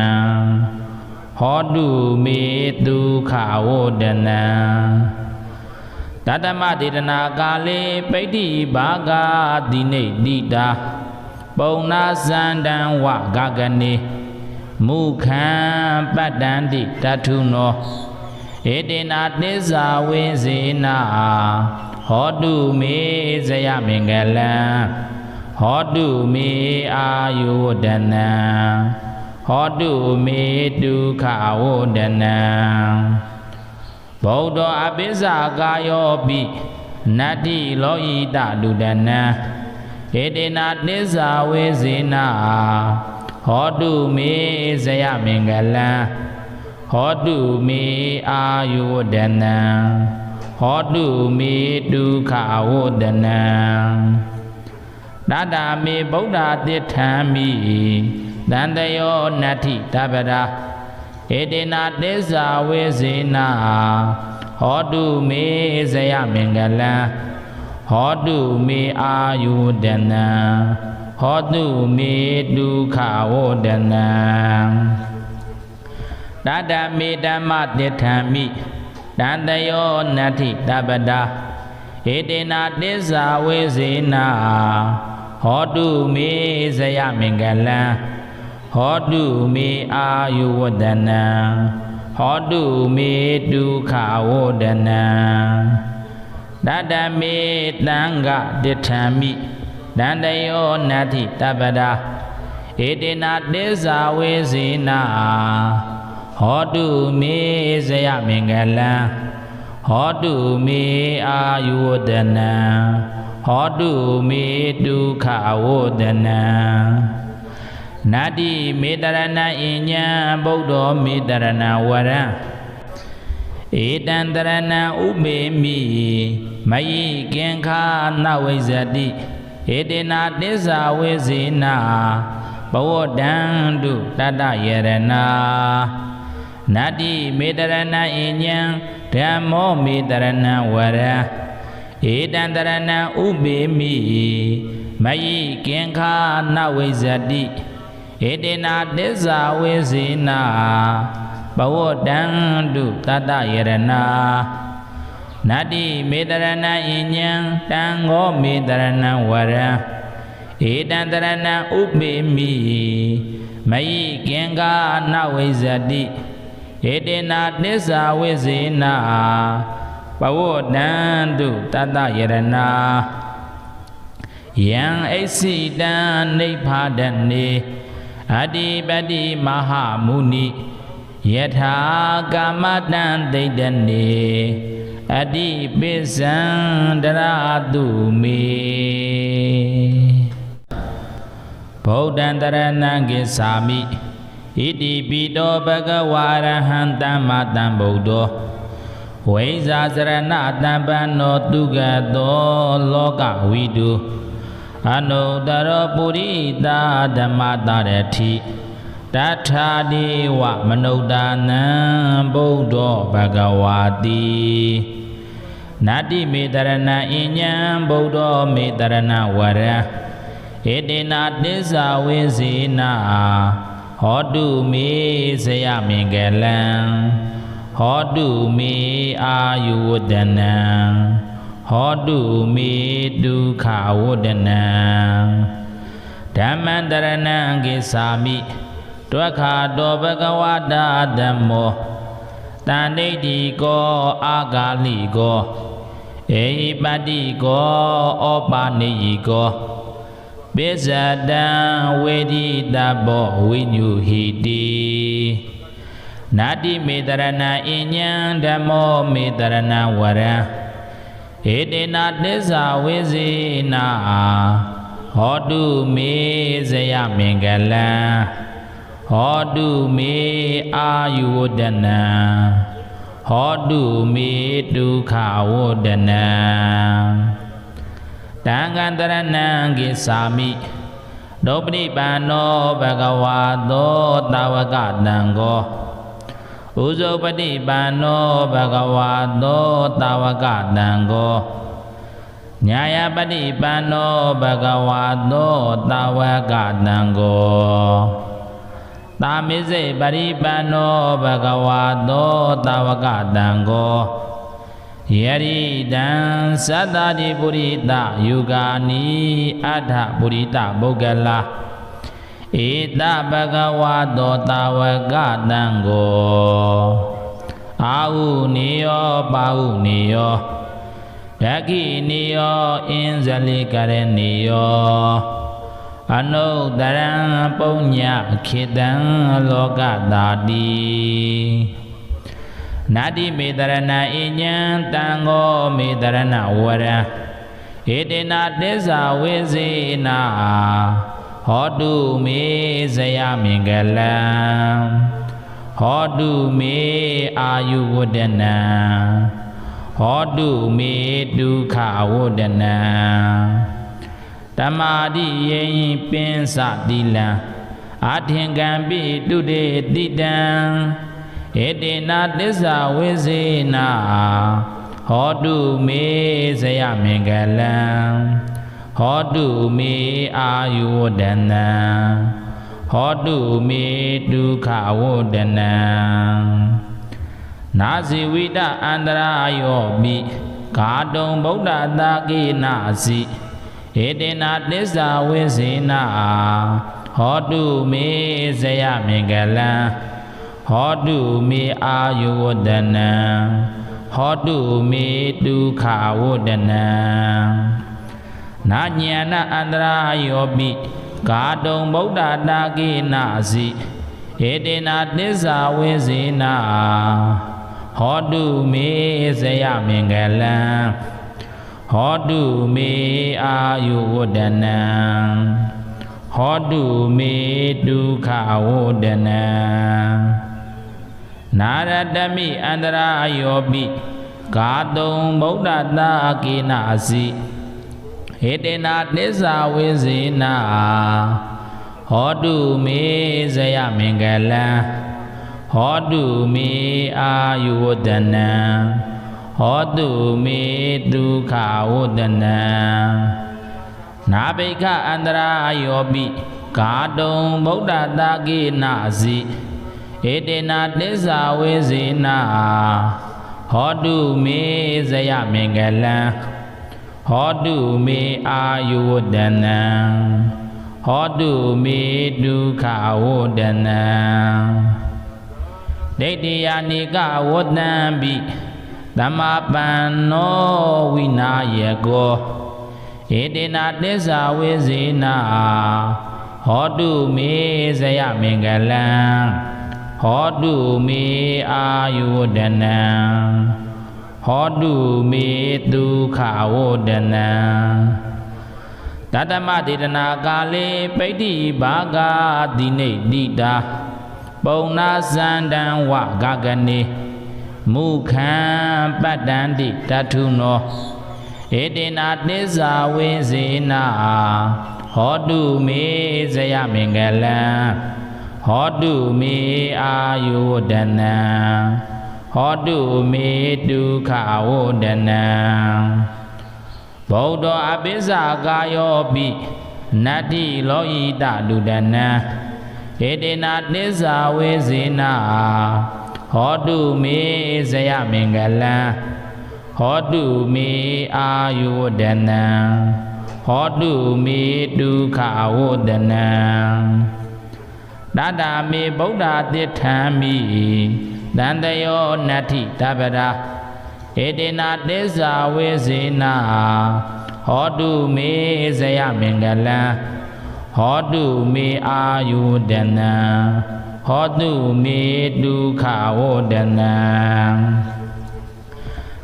ဟ Hodu me dukkha vodana Tatama Didana Kale Pedi Baga Dine Dida Pauna Sandan Wa Gagane Mukhan Padandi Tatuno Edena Nisa Wezena Hodu me Zaya Mingala Hodu me Ayodana Hodu me Dukkha Vodana Bodho Abhisa Gayobi Nati Loita Dudana Edena Nisa Wezena Hodu me Zaya Mingala Hodu me Ayodana Hodu me Dukkha Vodana Dada me Buddha Tithami Dandayo Nati Tabada Edena Desa Wezena Hodu me Zaya Mingala Hodu me Ayodana Hodu me Dukkha Vodana Dada me Dhamma Tithami Dandayo Nati Tabada Edena Desa Wezena Hodu me Zaya Mingala Hodu me Ayodana Hodu me Dukkha Vodana Dada me Danga Tithami Dandayo Nati Tabada Edena Desa Wezena Hodu me Zaya Mingala Hodu me Ayodana Hodu me Dukkha Vodana Nadi Medarana Inya Bodho Medarana Vara Edandarana Ubemi Mayi Genkha Nawezadi Edena Desa Wezena Bawodandu Tata Yarana Nadi Medarana Inya Dhammo Medarana Vara Edandarana Ubemi Mayi Genkha Nawezadi Edena Desa Wezena Bawodandu Tata Yarana Nadi Medarana Inyang Tango Medarana Vara Edandarana Ubemi Mayi Genkha Nawezadi Edena Desa Wezena Bawodandu Tata Yarana Yang Esidan Nippadane Adipati Mahamuni Yatha Kamadan Deidane Adipisan Daradu me Bodhantarana Gisami Iti Pido Bhagavarahantam Matam Bodho Vaisasarana Tampano Tugato Loka Vidu Anudara Purita Dhammatarati Tatha Deva Manodana Bodho Bhagavati Nadi Medarana Inyam Bodho Medarana Vara Edena Desa Wezena Hodu me Zaya Mingala Hodu me Ayodana Hodu me Dukkha Vodana Dhammantarana Gisami Dvakha Do Bhagavata Dhammo Taneti Ko Agali Ko Ehipati Ko Opaniyi Ko Bezada Wedi Dabo Vinyuhiti Nadi Medarana Inyang Dhammo Medarana Vara Edena Desa Wezena Hodu me Zaya Mingala Hodu me Ayodana Hodu me Dukkha Vodana Tangantarana Gisami Dobri Pano Bhagavato Tavakatango Uzopati Pano Bhagavato Tavakatango Nyayapati Pano Bhagavato Tavakatango ตามิစေปริปันโนภะคะวะโตตาวกตังโกยริตังสัตตติปุริตะยุกานิอัฏฐปุริตะปุกลาเอตภะคะวะโตตาวกตังโกอาหุนิโยปาหุนิโยยะขินิโยอินสลิกะเรนิโยอนุตตรังปุญญขิตังโลกตาตินาติเมตรณะอิญญังตังโกเมตรณะวรังเอเตนะเตสาเวเสนาหอตุเมสยามิงกลังหอตุเมอายุวดนาหอตุเมดุขาวดนาธรรมาดิเยหิปินสติลังอาทิงกัมปิตุเดติตังเอเตนะเตสาเวเสนาหอตุเมสยามิงกลังหอตุเมอายุวดนาหอตุเมดุขาวดนานาสิวิตะอันตรายโยปิกาตุงဗုဒ္ဓตากินาสิเอเตนะเตสาเวเสนาหอตุเมสยามิงกลังหอตุเมอายุวดนาหอตุเมดุขาวดนานาญาณอันตรายโยปิกาตุงဗုဒ္ဓตากินาสิเอเตนะเตสาเวเสนาหอตุเมสยามิงกลังหอตุเมอายุวดนาหอตุเมดุขาวดนานารัตมิอันตรายโยปิกาตุงဗုဒ္ဓตากินาสิเอเตนะเตสาเวเสนาหอตุเมสยามิงกลังหอตุเมอายุวดนาหอตุเมดุขาวดนานาภิกขะอันตรายโยปิกาตุงဗုဒ္ဓตากินาสิเอเตนะเตสาเวเสนาหอตุเมสยามิงกลังหอตุเมอายุวดนาหอตุเมดุขาวดนาဒိဋ္ဌိယာနိကဝတ္တံပိသမ္မာပန္နောဝိနာယေကောဧတေနသစ္စာဝိဇေနဟောတုမေဇယမင်္ဂလံဟောတုမေအာယုဝဒနံဟောတုမေဒုက္ခဝဒနံတတမတေတနာကာလေပိဋ္ဌိဘာဂတိနေတိတာပုံနာဇန္တံဝဂဂနေမုခံပတ္တန္တိတထုနောဧတေနသစ္စာဝိဇေနဟောတုမေဇယမင်္ဂလံဟောတုမေအာယုဝဒနံဟောတုမေဒုက္ခဝဒနံဗုဒ္ဓအပိစ္ဆာကာယောပိနတ္တိလောဟိတလူဒနံဧတေနသစ္စာဝိဇေနဟောတုမေဇယမင်္ဂလံဟောတုမေအာယုဝဒနံဟောတုမေဒုက္ခဝဒနံတတမေဗုဒ္ဓတိထံမိတန္တယောနတ္ထိတပ္ပရာဧတေနသစ္စာဝိဇေနဟောတုမေဇယမင်္ဂလံဟောတုမေအာယုဒနံဟောတုမေဒုက္ခဝဒနံ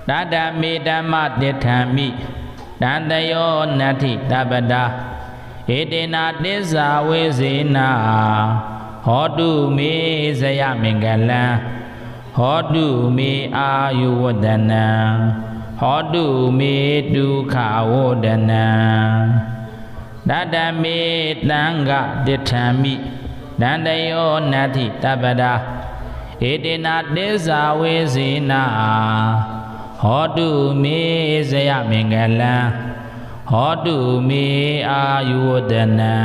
တတမေဓမ္မတိထံမိတန္တယောနတ္ထိတပ္ပတာဧတေနသစ္စာဝိဇေနဟောတုမေဇယမင်္ဂလံဟောတုမေအာယုဝဒနံဟောတုမေဒုက္ခဝဒနံတတမေတံဃတိထံမိတန္တယောနတ္ထိတပ္ပတာဧတေနသစ္စာဝိဇေနဟောတုမေဇယမင်္ဂလံဟောတုမေအာယုဝဒနံ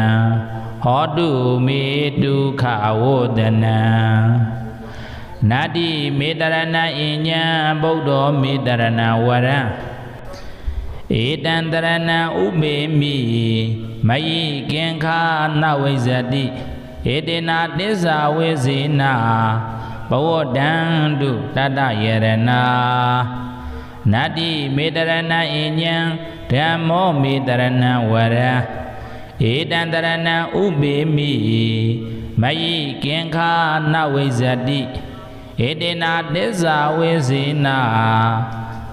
ဟ Ho tu me tu kha wo dana Nadi medarana inya Buddha medarana wara Edandarana ube mi Mayi genka na wezadi Edena desa wezina Bawodandu tata yerana Nadi medarana inya Dhammo medarana wara Edandarana ube mi Mayi genka na wezadi Edena desa wezina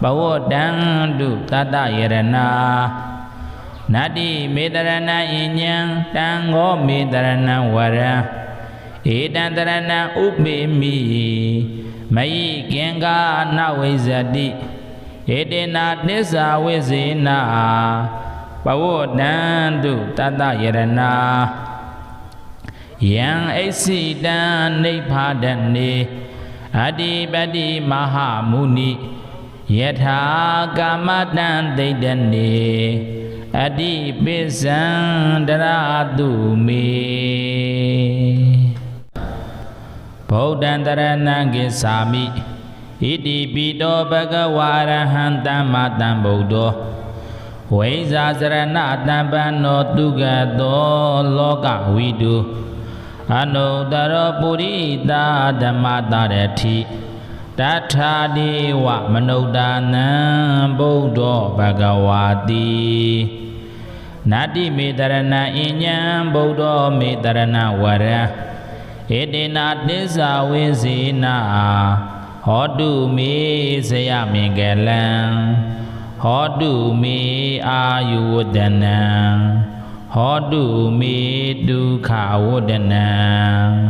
Bawodandu tata yerana Nadi medarana inyang Tango medarana wara Edandarana ube mi Mayi genga na wezadi Edena desa wezina Bawodandu tata yerana Yang eksidan nippadane Adipati maha muni Yatha kamadan deidane Adipisan daradu me Bodhantarana gisami Iti pido bhagavara Dhammatam buddho Vaisasarana dhammano tugato loka vidu Anuttara purita dhammatarati Tatha dewa manodana buddho bhagavati Nadi medarana inyam buddho medarana wara Edena desa wezina Hodu me saya mengalang Hodu me ayudanan Hodu me dukha wodanan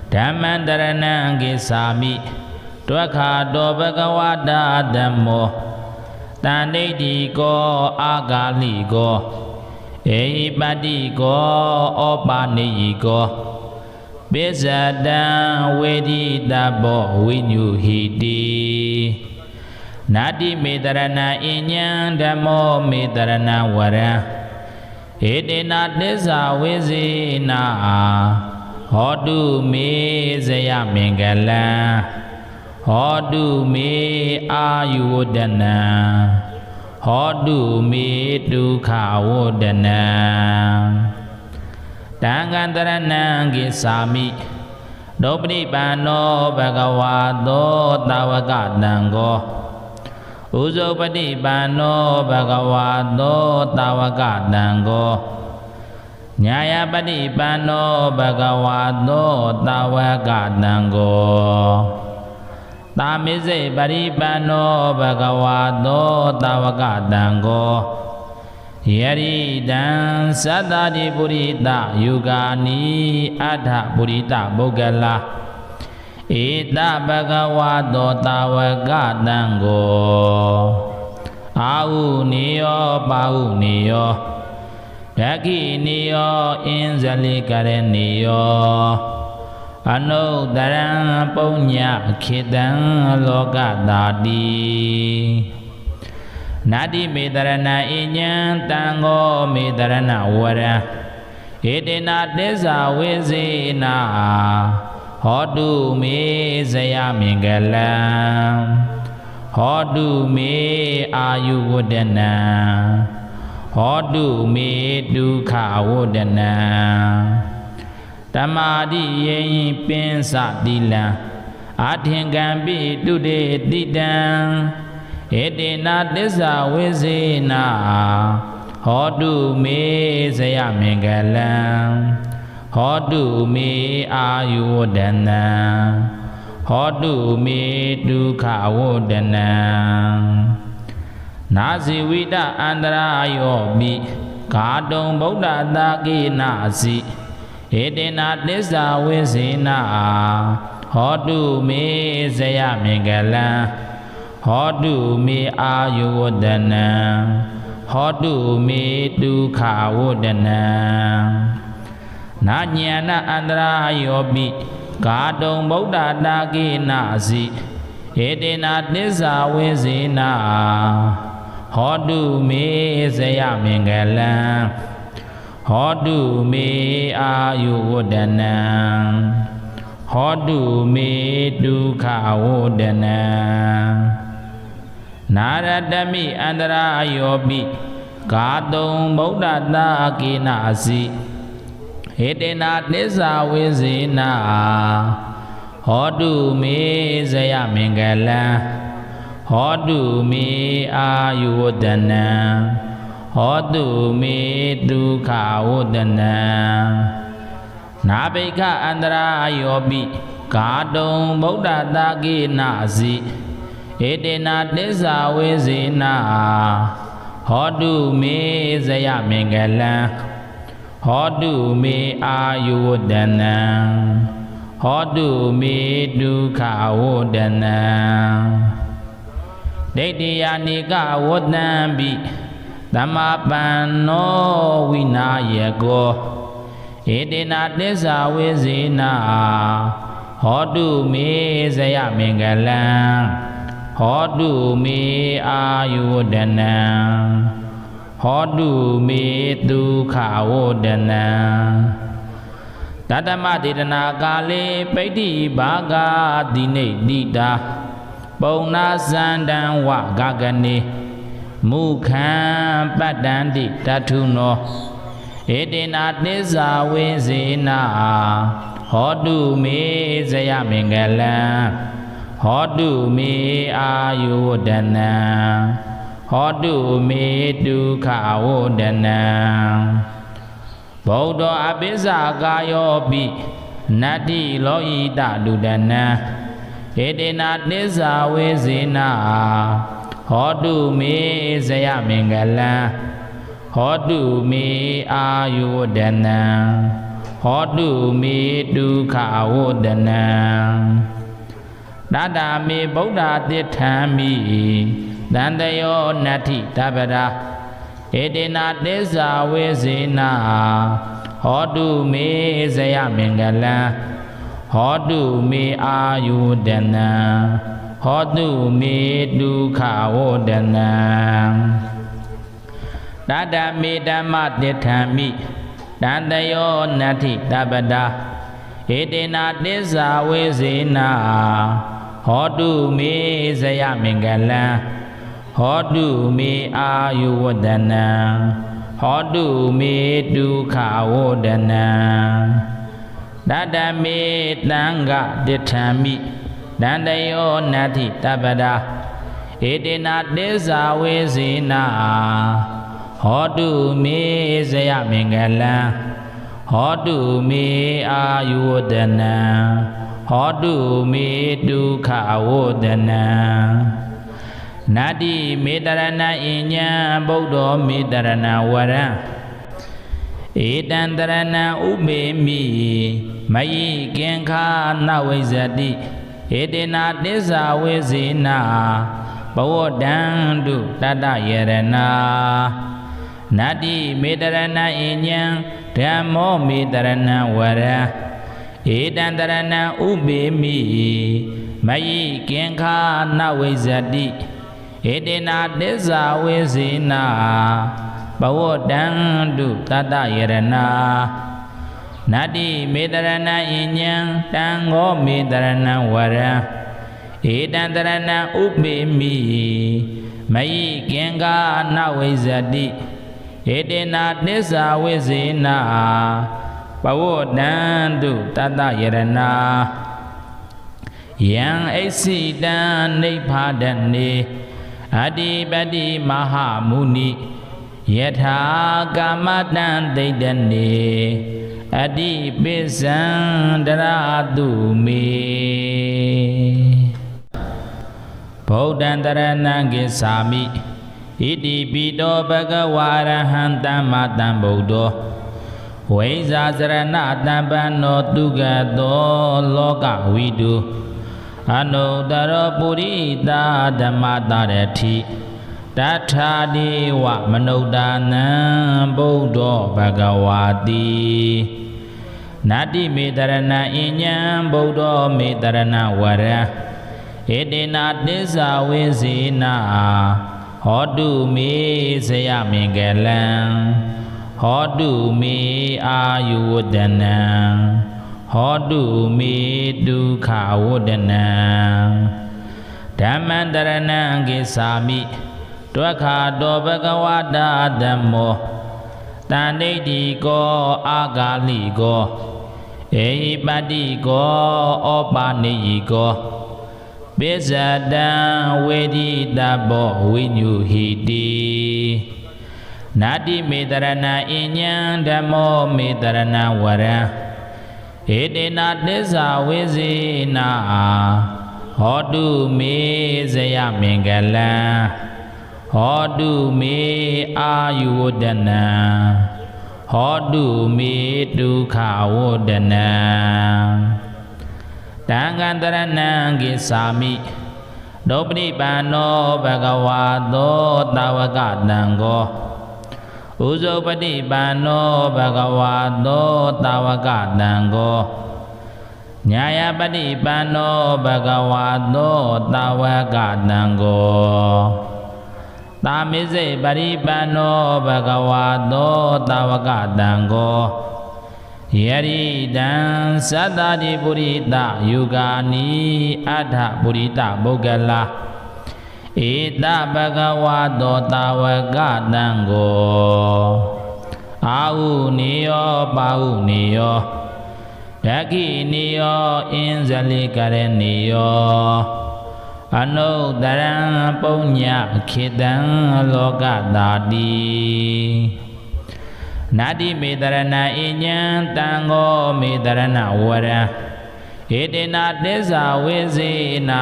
Dhammantarana gisami Dvakha do bhagavata dhammo Tandeti ko agali ko Ehipati ko opaniyi ko Besadang wedita bo vinyuhiti Nadi medarana inyang dhammo medarana wara Edena desa wezina Hodu me saya mengala Hodu me ayudana Hodu me dukha wodana Tangantarana gisami Dopri pano bhagavato tavakatango Uzopati pano bhagavato tavakatango Nyayapati pano bhagavato tavakatango Tamise paripano bhagavato tavakatango Yaridan sadadi purita yugani adha purita bogala Ita bhagavato tavakatango Au niyo pau niyo Daki niyo inzali kare niyo Anuttaran punya khitan lokatati Nadi medarana inyang tango medarana wara Edena desa wezina Hodu me saya mengalang Hodu me ayuwadana Hodu me dukha wodana Tamadi yin pinsa dila Adhingambi tude didang Edena desa wezina Hodu me saya mengalang Hodu me ayuwadana Hodu me dukha wodana Nasi vita andara yobi Kadung buddha daki nasi Edena desa wezina Hodu me saya mengalang Hodu me ayuwadana Hodu me dukha wodana Nanyana andra yobi Kadung buddha daki nasi Edena desa wezina Hodu me saya mengalang Hodu me ayu wodanam Hodu me dukha wodanam Naradami andara ayobi Kadung Buddha Akina asi Hedena Nisa Wizina Hodu me Zaya Mingala Hodu me ayu wodanam Hodu me dukha wodanam Nabika andara ayobi Kadung Buddha Akina asi Hedena Nisa Wizina Hodu me Zaya Mingala Hodu me ayu wodanam Hodu me dukha wodanam Daidiya nika wodanbi Dhammapanno vinayako Edena Desa Wizina Hodu me Zaya Mingala Hodu me ayu wodanam Hodu me dukha wodanam Tatama Didana Kale Paiti Bhaga Dine Dita Pauna Sandan Wa Gagane Mukhan Padandi Tatuno Edena Desa Wizina Hodu me Zaya Mingala Hodu me ayu wodanam Hodu me dukha wodanam Baudo abisa kayobi Nati loita ludana Edena Desa Wizina Hodu me Zaya Mingala Hodu me ayu wodanam Hodu me dukha wodanam Dada me Buddha Tithami Dandayo Nati Tabara Edena Desa Wizina Hodu me Zaya Mingala Hodu me ayu wodanam Hodu me dukha wodanam Dada me Dhamma Tithami Dandayo Nati Tabara Edena Desa Wizina Hodu me Zaya Mingala Hodu me ayu wodanam Hodu me dukha wodanam Dada me Danga Tithami Dandayo Nati Tabara Edena Desa Wizina Hodu me Zaya Mingala Hodu me ayu wodanam Hodu me dukha wodanam Nadi Medarana Inya Buddha Medarana Vara Edandarana Ubemi Mayi Genka Nawizadi Edena Desa Wizina Bawodandu Tada Yerana Nadi Medarana Inya Dhammo Medarana Vara Edandarana Ubemi Mayi Genka Nawizadi Edena Desa Wizina Bawodandu Tata Yerana Nadi Medarana Inyang Tango Medarana Vara Edandarana Ubemi Mayi Genga Nawizadi Edena Desa Wizina Bawodandu Tata Yerana Yang Asidan Nipadane Adipati Mahamuni Yatha Kamadan Deidane Adipisandharatu me Bodhantaranang Gisami Iti Pido Bhagavarahantam Matam Buddho Vaisasaranatam Panno Tugato Loka Vidu Anuttara Purita Dhammatarati Tatha Deva Manodhanam Buddho Bhagavati Nati Medarana Inyam Buddho Medarana Vara Edena Desa Wizina Hodu me Saya Mingalam Hodu me ayudanam Hodu me dukha wodanam Dhammantaranam gisami Dvakha do bhagavata dhammo Tandeti ko agali ko Ehipati ko opaniyi ko Bisadam veditabo vinyuhiti Nadi medarana inyang dhammo medarana vara Edena desa vizina Hodu me zaya mingala Hodu me ayudana Hodu me dukha wodana Tangantarana gisami Dobri pano bhagavato tavakatango Uzopati pano bhagavato tavakatango Nyayapati pano bhagavato tavakatango Tamise paripano bhagavato tavakatango Yaridam sadadi purita yugani adha purita bogala Ita bhagavato tavakatango Au niyo pau niyo Daki niyo inzali kare niyo Anudaram punya khidam lokadadi Nadi medarana inyang tango medarana vara Edena desa vizina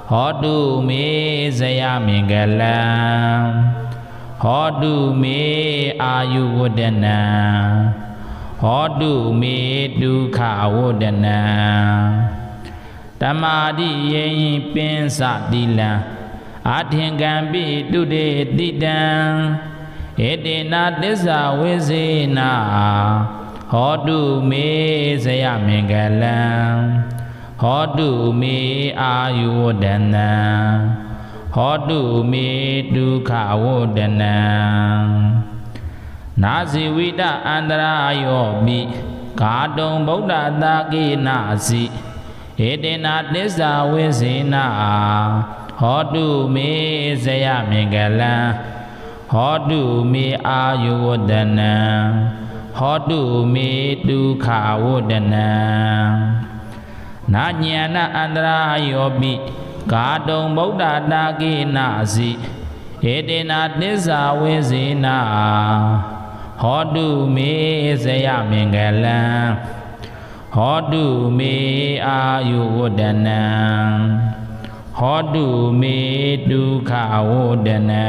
Hodu me zaya mingala Hodu me ayuvodana Hodu me dukha wodana Tamadi yin pinsa dila Adhingambi dude didam Edena desa vizina Hodu me zaya mingala Hodu me ayuvodana Hodu me dukha wodana Nasi vida andara yobi Kadong Buddha daki nasi Edena desa vizina Hodu me zaya mingala Hodu me ayuvodana Hodu me dukha wodana Nanyana andara yobi Kadong Buddha daki nasi Edena desa vizina Hodu me zaya mingala Hodu me ayuvodana Hodu me dukha wodana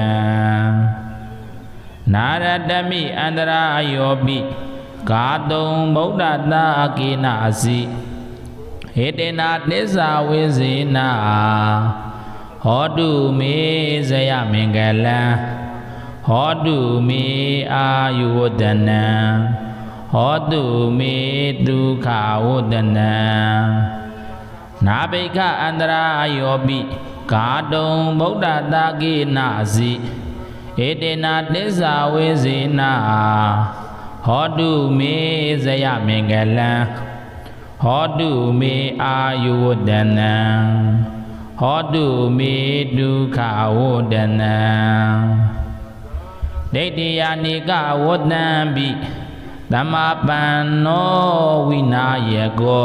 Naradami andara yobi Kadong Buddha daki nasi Edena desa vizina Hodu me zaya mingala Hodu me ayuvodana Hodu me dukha wodana Nabhika andara yobi Kadong Buddha daki nasi Edena desa vizina Hodu me zaya mingala Hodu me ayuvodana Hodu me dukha wodana Daidiyanika wodambi Dhammapanno vinayako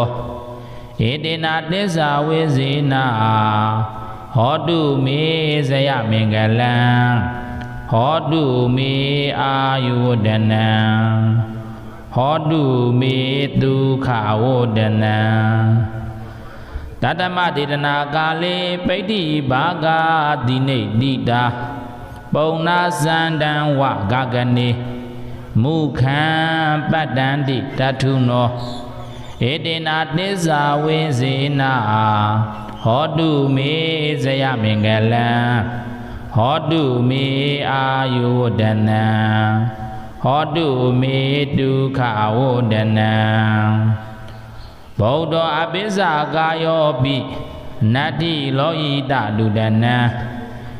Edena desa vizina Hodu me zaya mingala Hodu me ayuvodana Hodu me dukha wodana Tatama dedana kale paiti bhaga dine dita Pauna sandam wa gagane Mukhan padanti tatuno Edena desa vizina Hodu me zaya mingala Hodu me ayuvodana Hodu me dukha wodana Buddha abhisa kayopi Nati loita dudana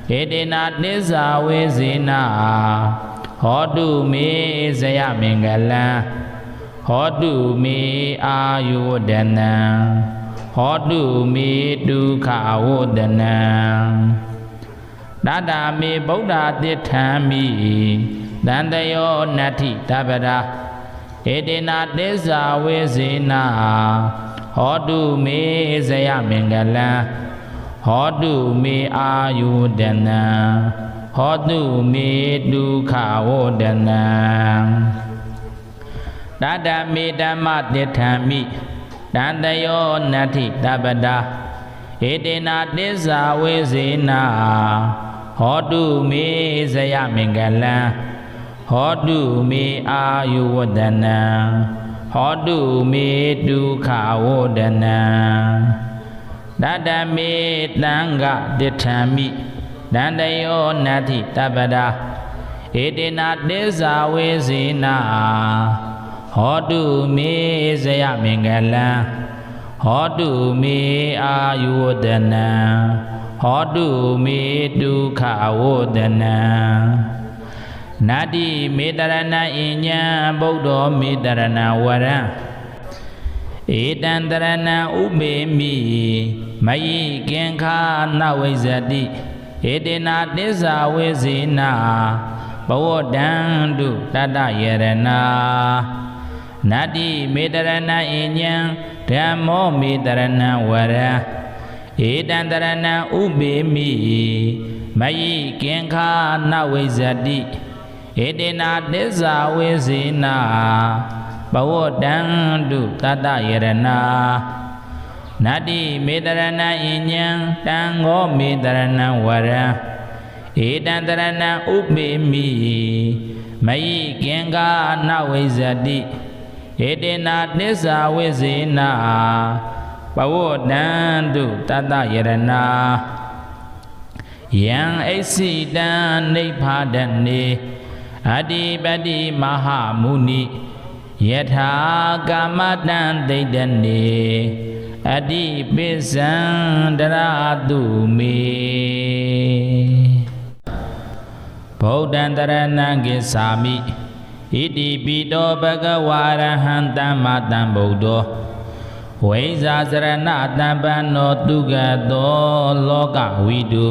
Edena desa vizina ဟောတုမေဇယမင်္ဂလံဟောတုမေအာယုဝဒနံဟောတုမေဒုက္ခဝဒနံတတမေဗုဒ္ဓတိထံမိတန်တယောနတ္ထိတပရာဧတေနာသစ္စာဝေစေနာဟောတုမေဇယမင်္ဂလံဟောတုမေအာယုဒနံဟောတုမေဒုက္ခဝဒနံတတမေဓမ္မတိထံမိတန်တယောနတ္ထိတပတာဧတေနာသစ္စာဝေစေနာဟောတုမေဇယမင်္ဂလံဟောတုမေအာယုဝဒနံဟောတုမေဒုက္ခဝဒနံတတမေတံဃတိထံမိတန်တယောနတ္ထိတပတာဧတေနာသစ္စာဝေစေနာဟောတုမေဇယမင်္ဂလံဟောတုမေအာယုဝဒနံဟောတုမေဒုက္ခဝဒနံနတ္တိမေတရဏအညံဗုဒ္ဓောမေတရဏဝရံဧတံတရဏံဥပေမိမယိကင်္ခာနဝိဇ္ဇတိဧတေနာသစ္စာဝေစေနာဘဝတံတုတတယရဏနတ္တိမေတရဏအညံဓမ္မောမေတရဏဝရံဧတံတရဏံဥပေမိမယိကင်္ခာနဝိဇ္ဇတိဧတေနာသစ္စာဝေစေနာဘဝတံတုတတယရဏနတ္တိမေတရဏအညံတံဃောမေတရဏဝရံဧတံတရဏံဥပေမိမယိကင်္ခာနဝိဇ္ဇတိဧတေနာသစ္စာဝေစေနာဘဝတံတုတတယရဏယံအိစိတံနိဗ္ဗာဒနေအတ္တိပတ္တိမဟာမုနိယထာကာမတံဒိဋ္ဌနေအတ္တိပိစံတရာတုမေဗုဒ္ဓံတရဏံကိသာမိဣတိပိတောဘဂဝါရဟံသမ္မာသမ္ဗုဒ္ဓောဝိဇာစရဏတံပန္နောတုဂတောလောကဝိတု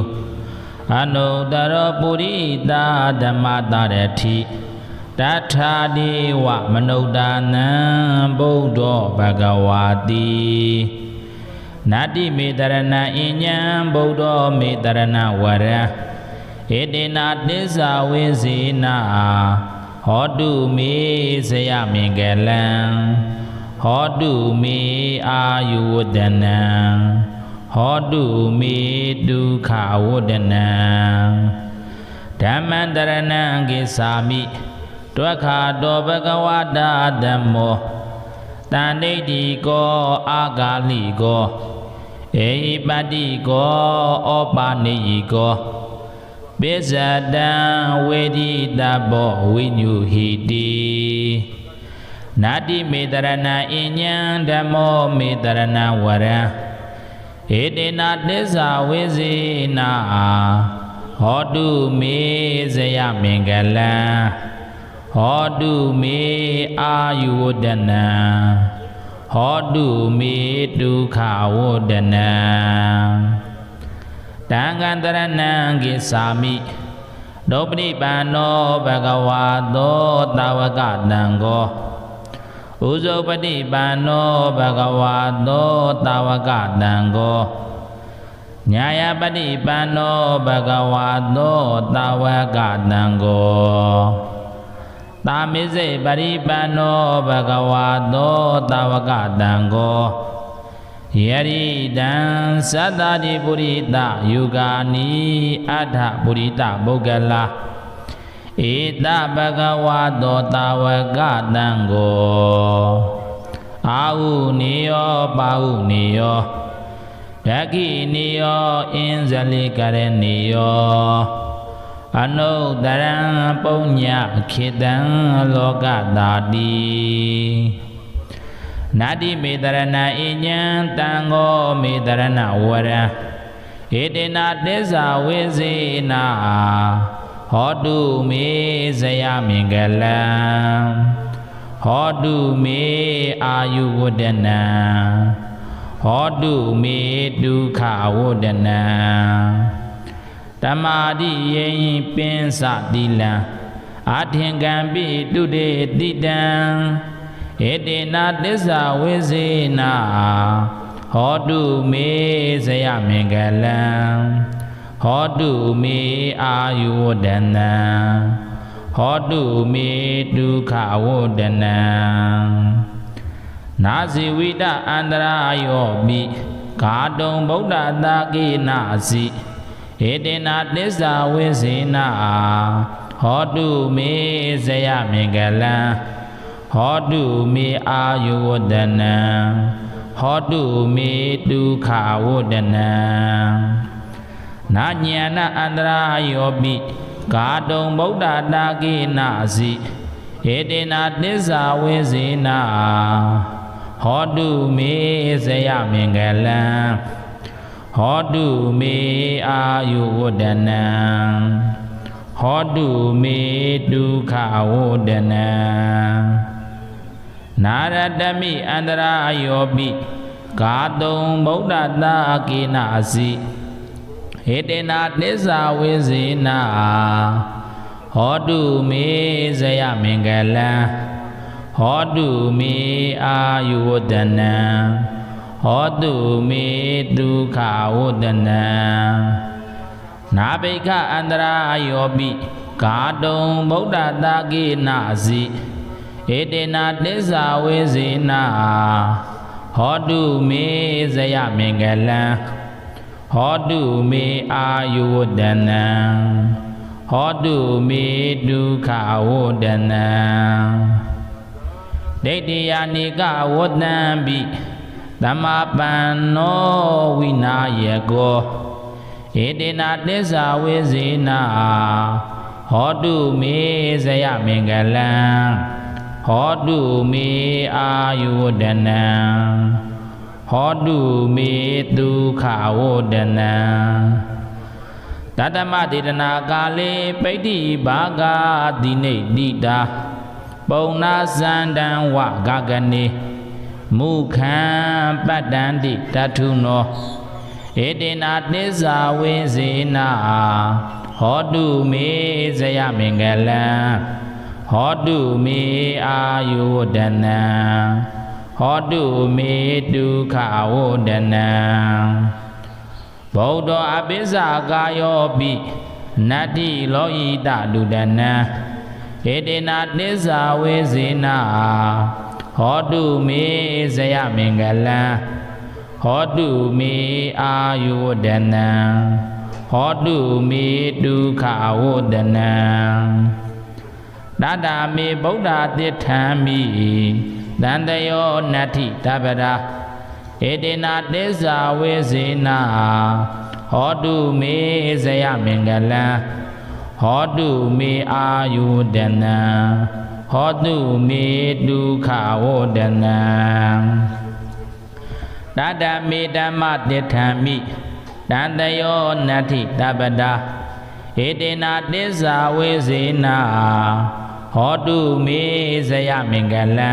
အနုတ္တရောပုရိသဓမ္မတရတိတထာဒေဝမနုဿာနံဗုဒ္ဓောဘဂဝါတိနတ္တိမေတရဏအညံဗုဒ္ဓောမေတရဏဝရံဧတေနာသစ္စာဝေစေနာဟောတုမေဇယမင်္ဂလံဟောတုမေအာယုဝဒနံဟောတုမေဒုက္ခဝဒနံဓမ္မံတရဏံကိသာမိတွက္ခတောဘဂဝတာဓမ္မောတန်ဋိဋ္ဌိကောအာဂါလိကောဧဟိပတ္တိကောဩပါနိယိကောပိဇတံဝေဒိတဘောဝိညုဟိတိနာတိမေတရဏအညံဓမ္မောမေတရဏဝရံဧတေနာသစ္စာဝေစေနာဟောတုမေဇယမင်္ဂလံဟောတုမေအာယုဝဒနံဟောတုမေဒုက္ခဝဒနံတံဃံတရဏံကိသာမိဒုပတိပန္နောဘဂဝါသောတာဝကတံဃောဥဇောပတိပန္နောဘဂဝါသောတာဝကတံဃောညာယပတိပန္နောဘဂဝါသောတာဝကတံဃောသာမိစေပရိပန္နောဘဂဝါသောတာဝကတံဃောယရိတံသတ္တတိပုရိသယုဂာနိအဋ္ဌပုရိသပုဂ္ဂလာဧတဘဂဝါသောတာဝကတံဃောအာဟုနိယောပါဟုနိယောဒခိနိယောအင်းဇလိကရဏိယောအနုတရံပုညခေတံလောကတာတိနာတိမေတရဏအညံတံဃောမေတရဏဝရံဧတေနာသစ္စာဝေစေနာဟ ဟောတုမေဇယမင်္ဂလံဟောတုမေအာယုဝဒနံဟောတုမေဒုက္ခဝဒနံတမာတိယေပင်စတိလံအာထင်ကံပိတုတေတိတံဧတေနသစ္စာဝိဇေနာဟောတုမေဇယမင်္ဂလံဟောတုမေအာယုဝဒနံဟောတုမေဒုက္ခဝဒနံနာဇိဝိတအန္တရာယောပိကာတုံဗုဒ္ဓတာကိနာစီဧတေနသစ္စာဝိဇေနာဟောတုမေဇယမင်္ဂလံဟောတုမေအာယုဝဒနံဟောတုမေဒုက္ခဝဒနံနာညာဏအန္တရာယောပိကာတုံဗုဒ္ဓတာကိနာစီဧတေနသစ္စာဝိဇေနာဟောတုမေဇယမင်္ဂလံဟောတုမေအာယုဝဒနံဟောတုမေဒုက္ခဝဒနံနာရတမိအန္တရာယောပိကာတုံဗုဒ္ဓတာကိနာစီဟေတေနသစ္စာဝိဇေနာဟောတုမေဇယမင်္ဂလံဟောတုမေအာယုဝဒနံဟောတုမေဒုက္ခဝဒနံနာဘိက္ခအန္တရာယောပိကာတုံဗုဒ္ဓတာကိနာစီဧတေနသစ္စာဝိဇေနာဟောတုမေဇယမင်္ဂလံဟောတုမေအာယုဝဒနံဟောတုမေဒုက္ခဝဒနံဒိဋ္ဌိယာနိကဝတံပိသမ္မာပန္နောဝိနာယေကောဧတေနသစ္စာဝိဇေနာဟောတုမေဇယမင်္ဂလံဟောတုမေအာယုဝဒနံဟောတုမေဒုက္ခဝဒနံတတမတေတနာကာလေပိဋ္ဌိဘာဂာတိနေတိတာပုံနာဇန္တံဝဂဂနေမုခံပတ္တန္တိတထုနောဧတေနသစ္စာဝိဇေနာဟောတုမေဇယမင်္ဂလံဟောတုမေအာယုဝဒနံဟောတုမေဒုက္ခဝဒနံဗုဒ္ဓအပိစ္ဆာကာယောပိနတ္တိလောဟိတလူဒနံဧတေနသစ္စာဝိဇေနာဟောတုမေဇယမင်္ဂလံဟောတုမေအာယုဝဒနံဟောတုမေဒုက္ခဝဒနံတတမေဗုဒ္ဓတိထံမိတန္တယောနတ္ထိတပရာဧတေနသစ္စာဝိဇေနာဟောတုမေဇယမင်္ဂလံဟောတုမေအာယုဒနံဟောတုမေဒုက္ခဝဒနံတတမေဓမ္မတိထံမိတန္တယောနတ္ထိတပရာဧတေနသစ္စာဝိဇေနာဟောတုမေဇယမင်္ဂလံ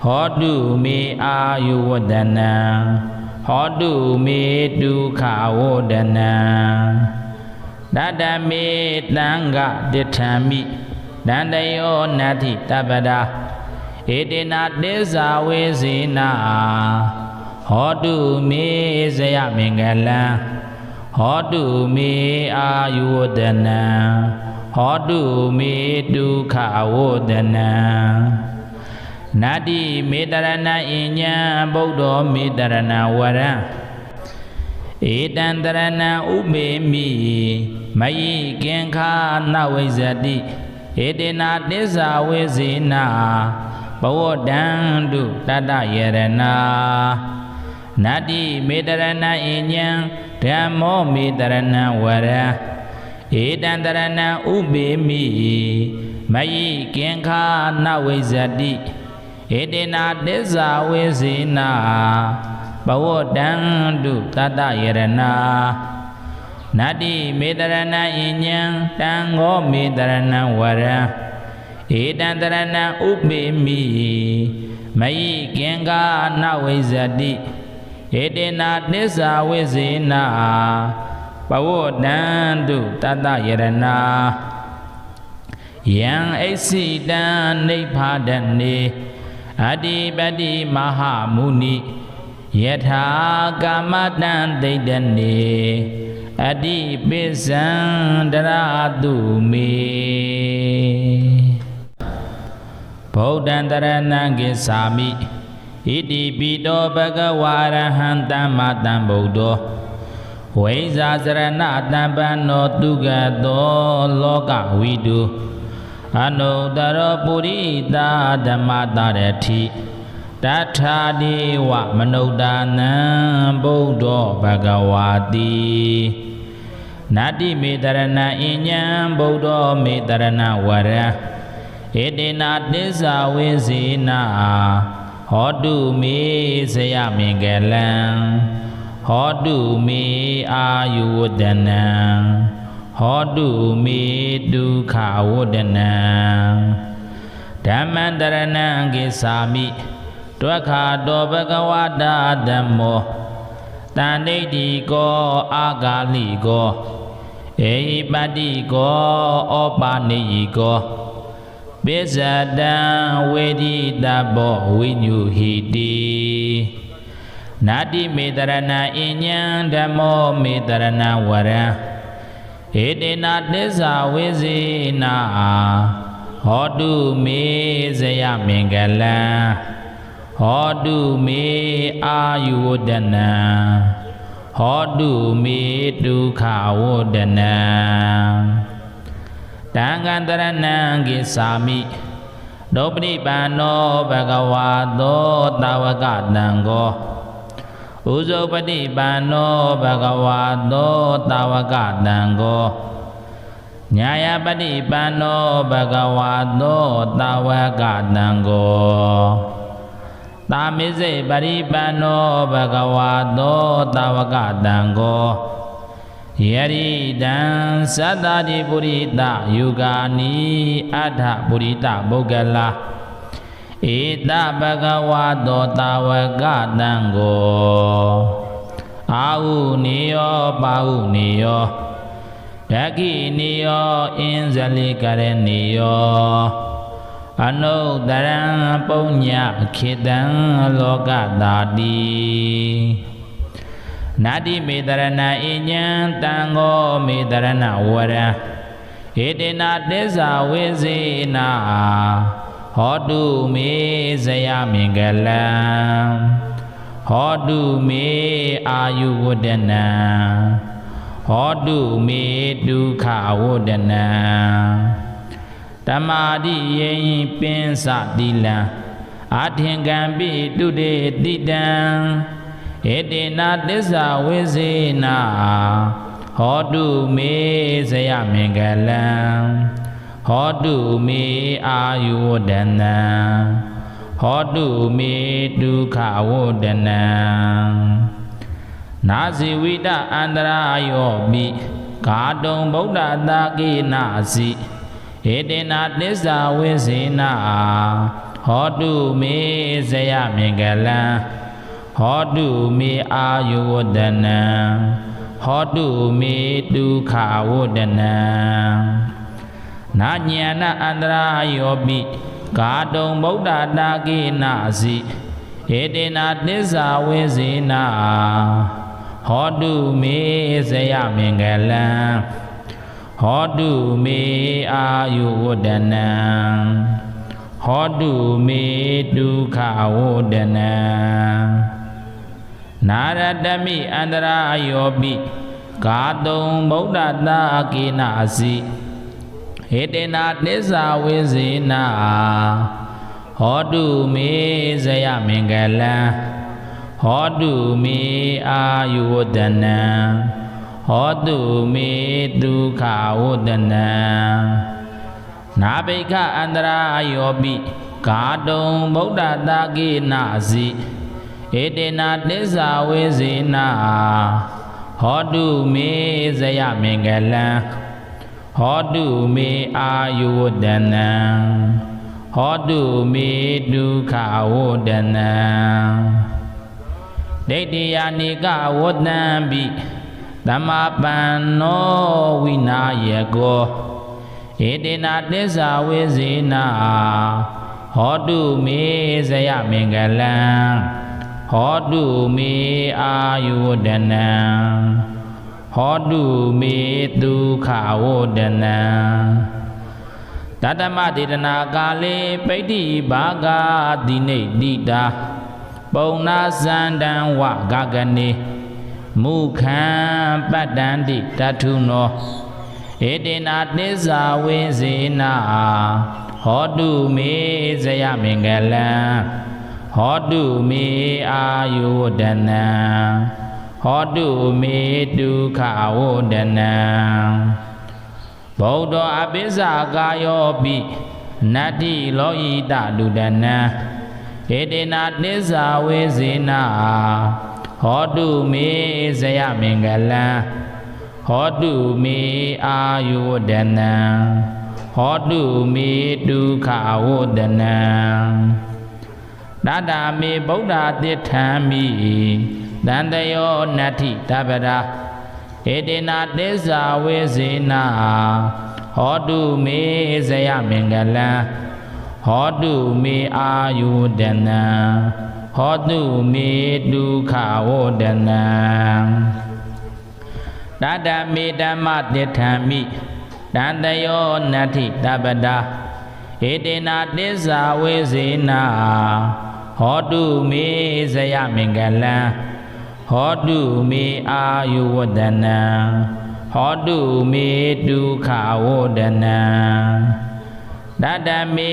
ဟောတုမေအာယုဝဒနံဟောတုမေဒုက္ခဝဒနံတတမေတံဃတိထံမိတန္တယောနတ္ထိတပရာဧတေနသစ္စာဝိဇေနာဟောတုမေဇယမင်္ဂလံဟောတုမေအာယုဝဒနံဟောတုမေဒုက္ခဝဒနံနတ္တိမေတရဏအညံဗုဒ္ဓောမေတရဏဝရံဧတံတရဏံဥပေမိမယိကင်္ခာနဝိဇ္ဇတိဧတေနသစ္စာဝိဇေနာဘဝတံတုတတယရဏနတ္တိမေတရဏအညံဓမ္မောမေတရဏဝရံဧတံတရဏံဥပေမိမယိကင်္ခာနဝိဇ္ဇတိဧတေနသစ္စာဝိဇေနာဘဝတံတုတတယရဏ နာတိမေတရဏံအညံတံဃောမေတရဏံဝရံဧတံတရဏံဥပေမိမယိကင်္ဂနဝိဇ္ဇတိဧတေနာသစ္စာဝိဇေနာပဝတ္တံတုတတယရဏယံအိစိတံနိဗ္ဗာဒနေအတ္တိပတ္တိမဟာမုနိယထာကာမတံဒိဋ္ဌနေအတ္တိပိစံတရာတုမေဗုဒ္ဓံတရဏံကိသာမိဣတိပိတောဘဂဝါရဟံသမ္မာသမ္ဗုဒ္ဓောဝိဇာစရဏတံပန္နောတုဂတောလောကဝိတုအနုတရောပုရိသဓမ္မတရတိတထာဒေဝမနုဿာနံဗုဒ္ဓောဘဂဝါတိနာတိမေတရဏအညံဗုဒ္ဓောမေတရဏဝရံဧတေနာသစ္စာဝိဇေနာဟောတုမေဇယမင်္ဂလံဟောတုမေအာယုဝတ္တနံဟောတုမေဒုက္ခဝတ္တနံဓမ္မံတရဏံကိသာမိဒွက္ခတောဘဂဝတာဓမ္မောတန်ဋိတိကောအာဂါလိကောဧဟိပတ္တိကောဩပါနိယိကောပိဇတံဝေဒိတဘောဝိညုဟိတိနာတိမေတရဏအညံဓမ္မောမေတရဏဝရံဧတေနာသစ္စာဝိဇေနာဟောတုမေဇယမင်္ဂလံဟောတုမေအာယုဝတ္တနံဟောတုမေဒုက္ခဝတ္တနံတံဃံတရဏံကိသာမိဒုပတိပန္နောဘဂဝါသောတာဝကတံဃောဥဇုပတိပန္နောဘဂဝါသောတာဝကတံဃောညာယပတိပန္နောဘဂဝါသောတာဝကတံဃောသာမေဇေပရိပန္နောဘဂဝါသောတာဝကတံဃောယရိတံသတ္တတိပုရိသယုဂာနိအဋ္ဌပုရိသပုဂ္ဂလာဧတဘဂဝါသောတာဝကတံဃောအာဟုနိယောပါဟုနိယောဒခိနိယောအင်္ဇလိကရဏိယောအနုတရံပုညခေတံလောကတာတိနာတိမေတရဏအညံတံဃောမေတရဏဝရံဧတေနာသစ္စာဝိဇေနာဟောတုမေဇယမင်္ဂလံဟောတုမေအာယုဝတ္တနံဟောတုမေဒုက္ခဝတ္တနံဓမ္မာတိယိပင်စတိလံအာထင်ကံပိတုတေတိတံဧတေနာသစ္စာဝိဇေနာဟောတုမေဇယမင်္ဂလံဟောတုမေအာယုဝတ္တနံဟောတုမေဒုက္ခဝတ္တနံနာဇိဝိတအန္တရာယောပိကာတုံဗုဒ္ဓတာကိနာစီဧတေနာသစ္စာဝိဇေနာဟောတုမေဇယမင်္ဂလံဟောတုမေအာယုဝတ္တနံဟောတုမေဒုက္ခဝတ္တနံနာဉာဏအန္တရာယောပိကာတုံဗုဒ္ဓတာကိနာစီဧတေနာသစ္စာဝိဇေနာဟောတုမေဇယမင်္ဂလံဟောတုမေအာယုဝတ္တနံဟောတုမေဒုက္ခဝတ္တနံနာရတမိအန္တရာယောပိကာတုံဗုဒ္ဓတာကိနာစီဧတေနာသစ္စာဝိဇေနာဟောတုမေဇယမင်္ဂလံဟောတုမေအာယုဝတ္တနံဟောတုမေဒုက္ခဝတ္တနံနာဘိက္ခအန္တရာယောပိကာတုံဗုဒ္ဓတာကိနာစီဧတေနာသစ္စာဝိဇေနာဟ ဟောတုမေဇယမင်္ဂလံဟောတုမေအာယုဝတ္တနံဟောတုမေဒုက္ခဝတ္တနံဒိဋ္ဌိယာနိကဝတ္တံပိသမ္မာပန္နောဝိနာယေကောဧတေနသစ္စာဝိဇေနဟောတုမေဇယမင်္ဂလံဟောတုမေအာယုဝတ္တနံဟောတုမေဒုက္ခဝတ္တနံတတမဒေသနာကာလေပိဋ္ဌိဘာဂတိနေတိတာပုံနာဇန္တံဝဂဂနေမုခံပတ္တန္တိတထုနောဧတေနသစ္စာဝိဇေနဟောတုမေဇယမင်္ဂလံဟောတုမေအာယုဝတ္တနံဟောတုမေဒုက္ခဝတ္တနံဗုဒ္ဓအပိစ္ဆာကာယောပိနတ္တိလောဟိတလူဒနံဧတေနသစ္စာဝိဇေနဟောတုမေဇယမင်္ဂလံဟောတုမေအာယုဝတ္တနံဟောတုမေဒုက္ခဝတ္တနံတတမေဗုဒ္ဓတိဋ္ဌံမိတန္တယောနတ္ထိတပရာဧတေနသစ္စာဝိဇေနဟောတုမေဇယမင်္ဂလံဟောတုမေအာယုဝတ္တနံဟောတုမေဒုက္ခဝတ္တနံတတမေဓမ္မတိဋ္ဌံမိတန္တယောနတ္ထိတပတာဧတေနသစ္စာဝိဇေနဟောတုမေဇယမင်္ဂလံဟောတုမေအာယုဝတ္တနံဟောတုမေဒုက္ခဝတ္တနံတတမေ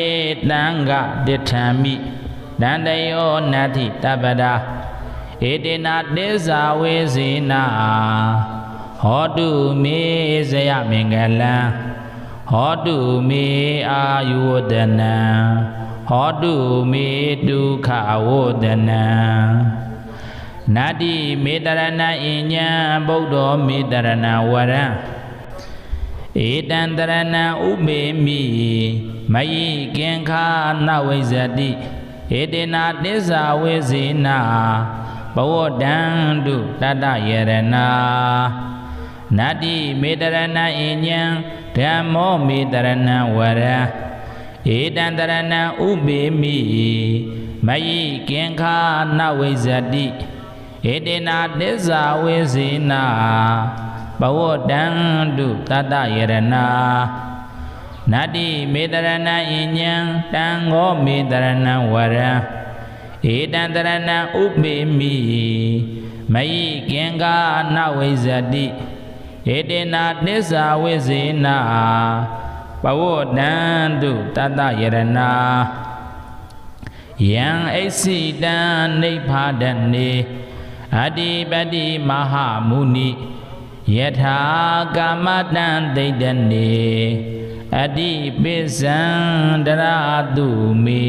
တံဃတိဋ္ဌံမိတန္တယောနတ္ထိတပတာဧတေနသစ္စာဝိဇေနဟောတုမေဇယမင်္ဂလံဟောတုမေအာယုဝတ္တနံဟောတုမေဒုက္ခဝတ္တနံနတ္တိမေတရဏအဉ္ဉံဗုဒ္ဓောမေတရဏဝရံဧတံတရဏံဥပေမိမယိကင်္ခာနဝိဇ္ဇတိဧတေနသစ္စာဝိဇေနဘဝတံတုတတယရဏနတ္တိမေတရဏအဉ္ဉံဓမ္မောမေတရဏဝရံဧတံတရဏံဥပေမိမယိကင်္ခာနဝိဇ္ဇတိဧတေနသစ္စာဝိဇေနဘဝတံတုတတယရဏနတ္တိမေတရဏအဉ္ဉံတံဃောမေတရဏဝရံဧတံတရဏံဥပေမိမယိကင်္ခာနဝိဇ္ဇတိဧတေနသစ္စာဝိဇေနဘဝတံတုတတယရဏယံအိစိတံနိဗ္ဗာဒနေအတ္တိပတ္တိမဟာမုနိယထာကာမတံဒိဋ္ဌနေအတ္တိပိစ္ဆံတရာတုမေ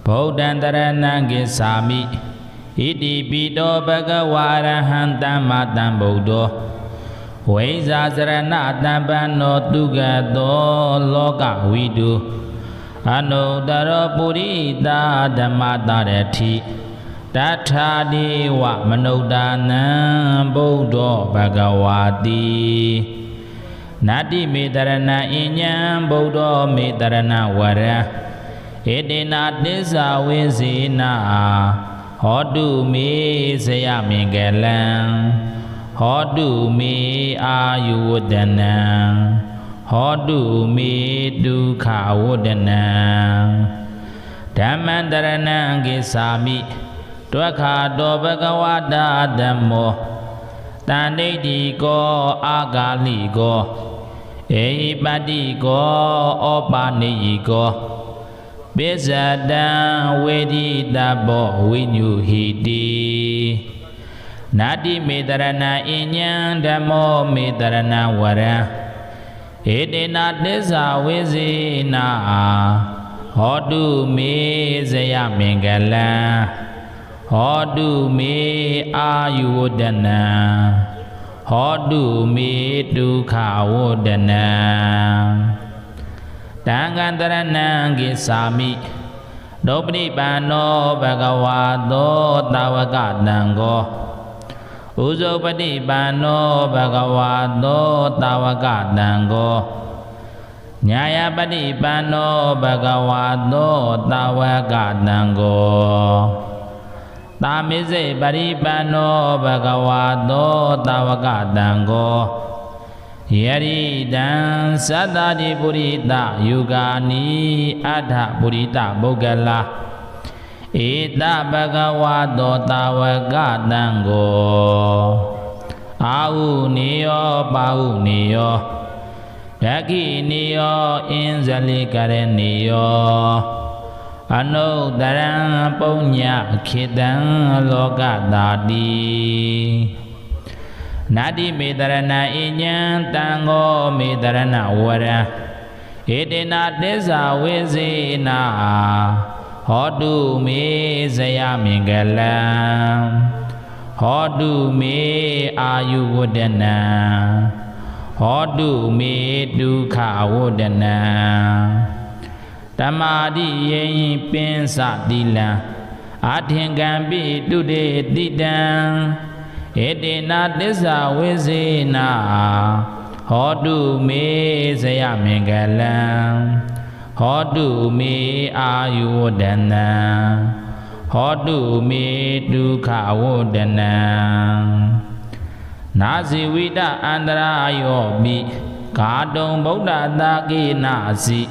ဗုဒ္ဓံတရဏံကိသာမိဣတိပိတောဘဂဝါရဟံသမ္မာသမ္ဗုဒ္ဓောဝိဇာစရဏတံပန္နောတုဂတောလောကဝိတုအနုတ္တရောပုရိသဓမ္မတရတိတထာဒေဝမနုဿာနံဗုဒ္ဓောဘဂဝါတိနတ္တိမေတရဏအဉ္ဉံဗုဒ္ဓောမေတရဏဝရံဧတေနသစ္စာဝိဇေနဟောတုမေဇယမင်္ဂလံဟောတုမေအာယုဝတ္တနံဟောတုမေဒုက္ခဝတ္တနံဓမ္မံတရဏံကိသာမိဒွက္ခတောဘဂဝတာဓမ္မောတဏ္ဍိတိကောအာဂါလိကောဧဟိပတ္တိကောဩပါနေယိကောပိစ္ဆတံဝေဒိတဘောဝိညုဟိတိနတ္တိမေတရဏအဉ္ဉံဓမ္မောမေတရဏဝရံဧတေနသစ္စာဝိဇေနဟောတုမေဇယမင်္ဂလံဟ Hodu me ayudana Hodu me dukha wodana Dangantarana gisami Dobri pano bhagavato tavaka dango Uzopati pano bhagavato tavaka dango Nyayapati pano bhagavato tavaka dango Tamise paripano bhagavato tavaka dango Yaridan sadadi purita yugani adha purita bogala Ita bhagavato tavaka dango Au niyo pau niyo Yaki niyo inzali kare niyo Anudaran punya khidan loka dadi Nadi midarana inyan tango midarana wara Edena desa wezina Hodu me zaya mingalam Hodu me ayudana Hodu me dukha wodana Tamadi yin pinsa dila Adhingambi dude didan Edena desa wezina Hodu me zaya mingalam Hodu me ayudana Hodu me dukha wodana Nasi wida andra yobi Kadong Buddha daki nasi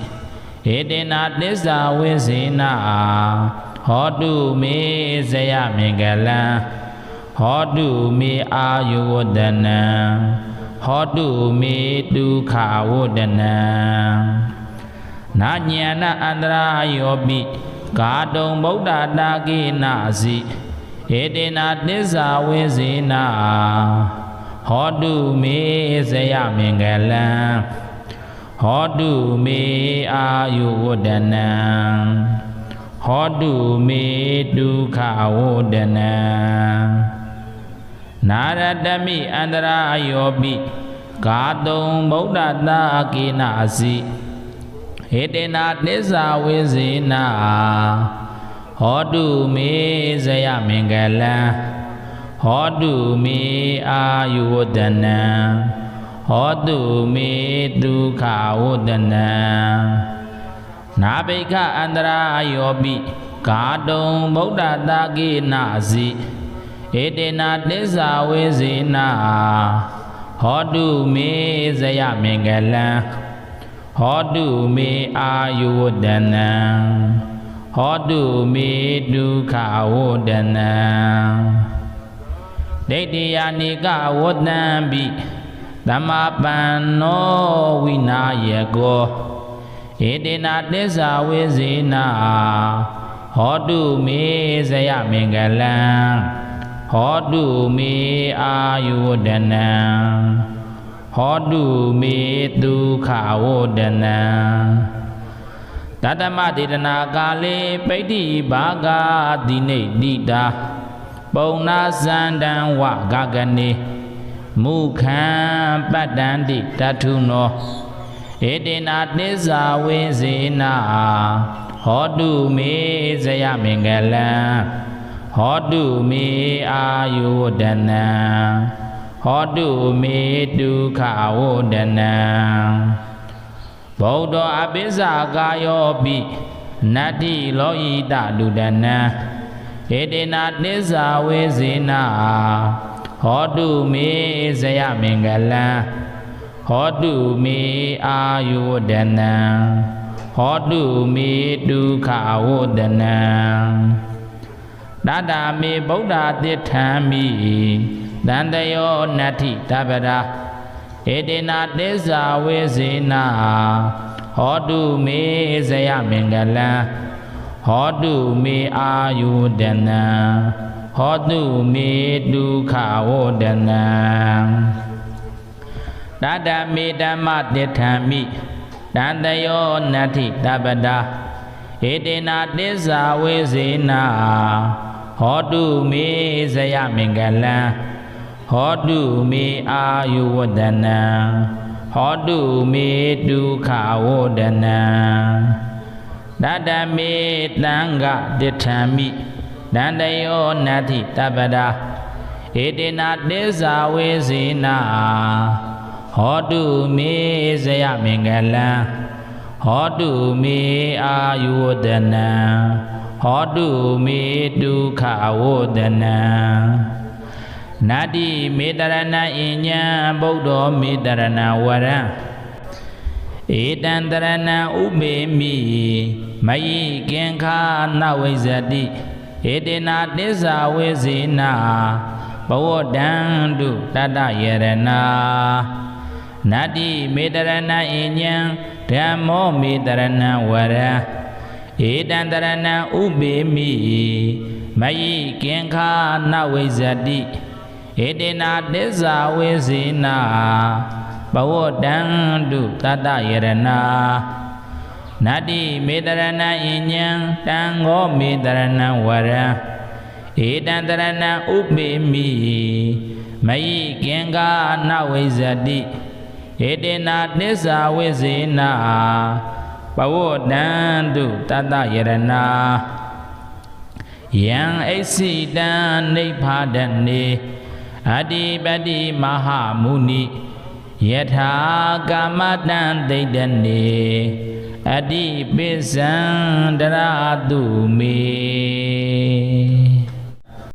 Edena desa wezina Hodu me zaya mingalam Hodu me ayudana Hodu me dukha wodana Nanyana andra yobi Kadong Buddha daki nasi Edena desa wezina Hodu me zaya mingalam Hodu me ayudana Hodu me dukha wodana Naradami andra yobi Kadong Buddha daki nasi Edena desa wezina Hodu me zaya mingalam Hodu me ayudana Hodu me dukha wodana Nabika andra yobi Kadong Buddha daki nasi Edena desa wezina Hodu me zaya mingalam Hodu me ayudana Hodu me dukha wodana Daidiyanika wodambi Dhammapanno vinayako Edena desa wezina Hodu me zaya mingalam Hodu me ayudana Hodu me dukha wodana Tatamadidana kale paiti bhaga dine dita Pauna sandan wa gagane Mukhan padanti tatuno Edena desa wezina Hodu me zaya mingalam Hodu me ayudana Hodu me dukha wodana Bodho abisa kayobi Nati loita dudana Edena desa wezina Hodu me zaya mingalam Hodu me ayudana Hodu me dukha wodana Dada me Buddha tithami Dandayo nati tabara Edena desa wezina Hodu me zaya mingalam Hodu me ayudana Hodu me dukha wodana Dada me dhamma tithami Dandayo nati tabara Edena desa wezina ဟောတုမေဇယမင်္ဂလံဟောတုမေအာယုဝတ္တနံဟောတုမေဒုက္ခဝေဒနံတတမေတံဃတိဋ္ဌံမိတန္တယောနတ္ထိတပ္ပဒာဧတေနတေဇာဝေစေနာဟောတုမေဇယမင်္ဂလံဟောတုမေအာယုဝတ္တနံဟောတုမေဒုက္ခဝေဒနံနတ္တိမေတရဏအညံဗုဒ္ဓောမေတရဏဝရံဧတံတရဏံဥပေမိမယိကင်္ခာနဝိဇ္ဇတိဧတေနတေဇာဝေစေနာဘဝတံတုတတယရဏနတ္တိမေတရဏအညံဓမ္မောမေတရဏဝရံဧတံတရဏံဥပေမိမယိကင်္ခာနဝိဇ္ဇတိဧတေနတေဇာဝေစေနာဘဝတံတုတတယရဏနတ္တိမေတရဏအညံတံဃောမေတရဏဝရံဧတံတရဏံဥပေမိမယိကင်္ခာနဝိဇ္ဇတိဧတေနတေဇာဝေစေနာဘဝတံတုတတယရဏယံအိစိတံနိဗ္ဗာဒနေအတ္တိပတ္တိမဟာမုနိယထာကာမတံဒိဋ္ဌနေအတ္တိပိစံတရာတုမေ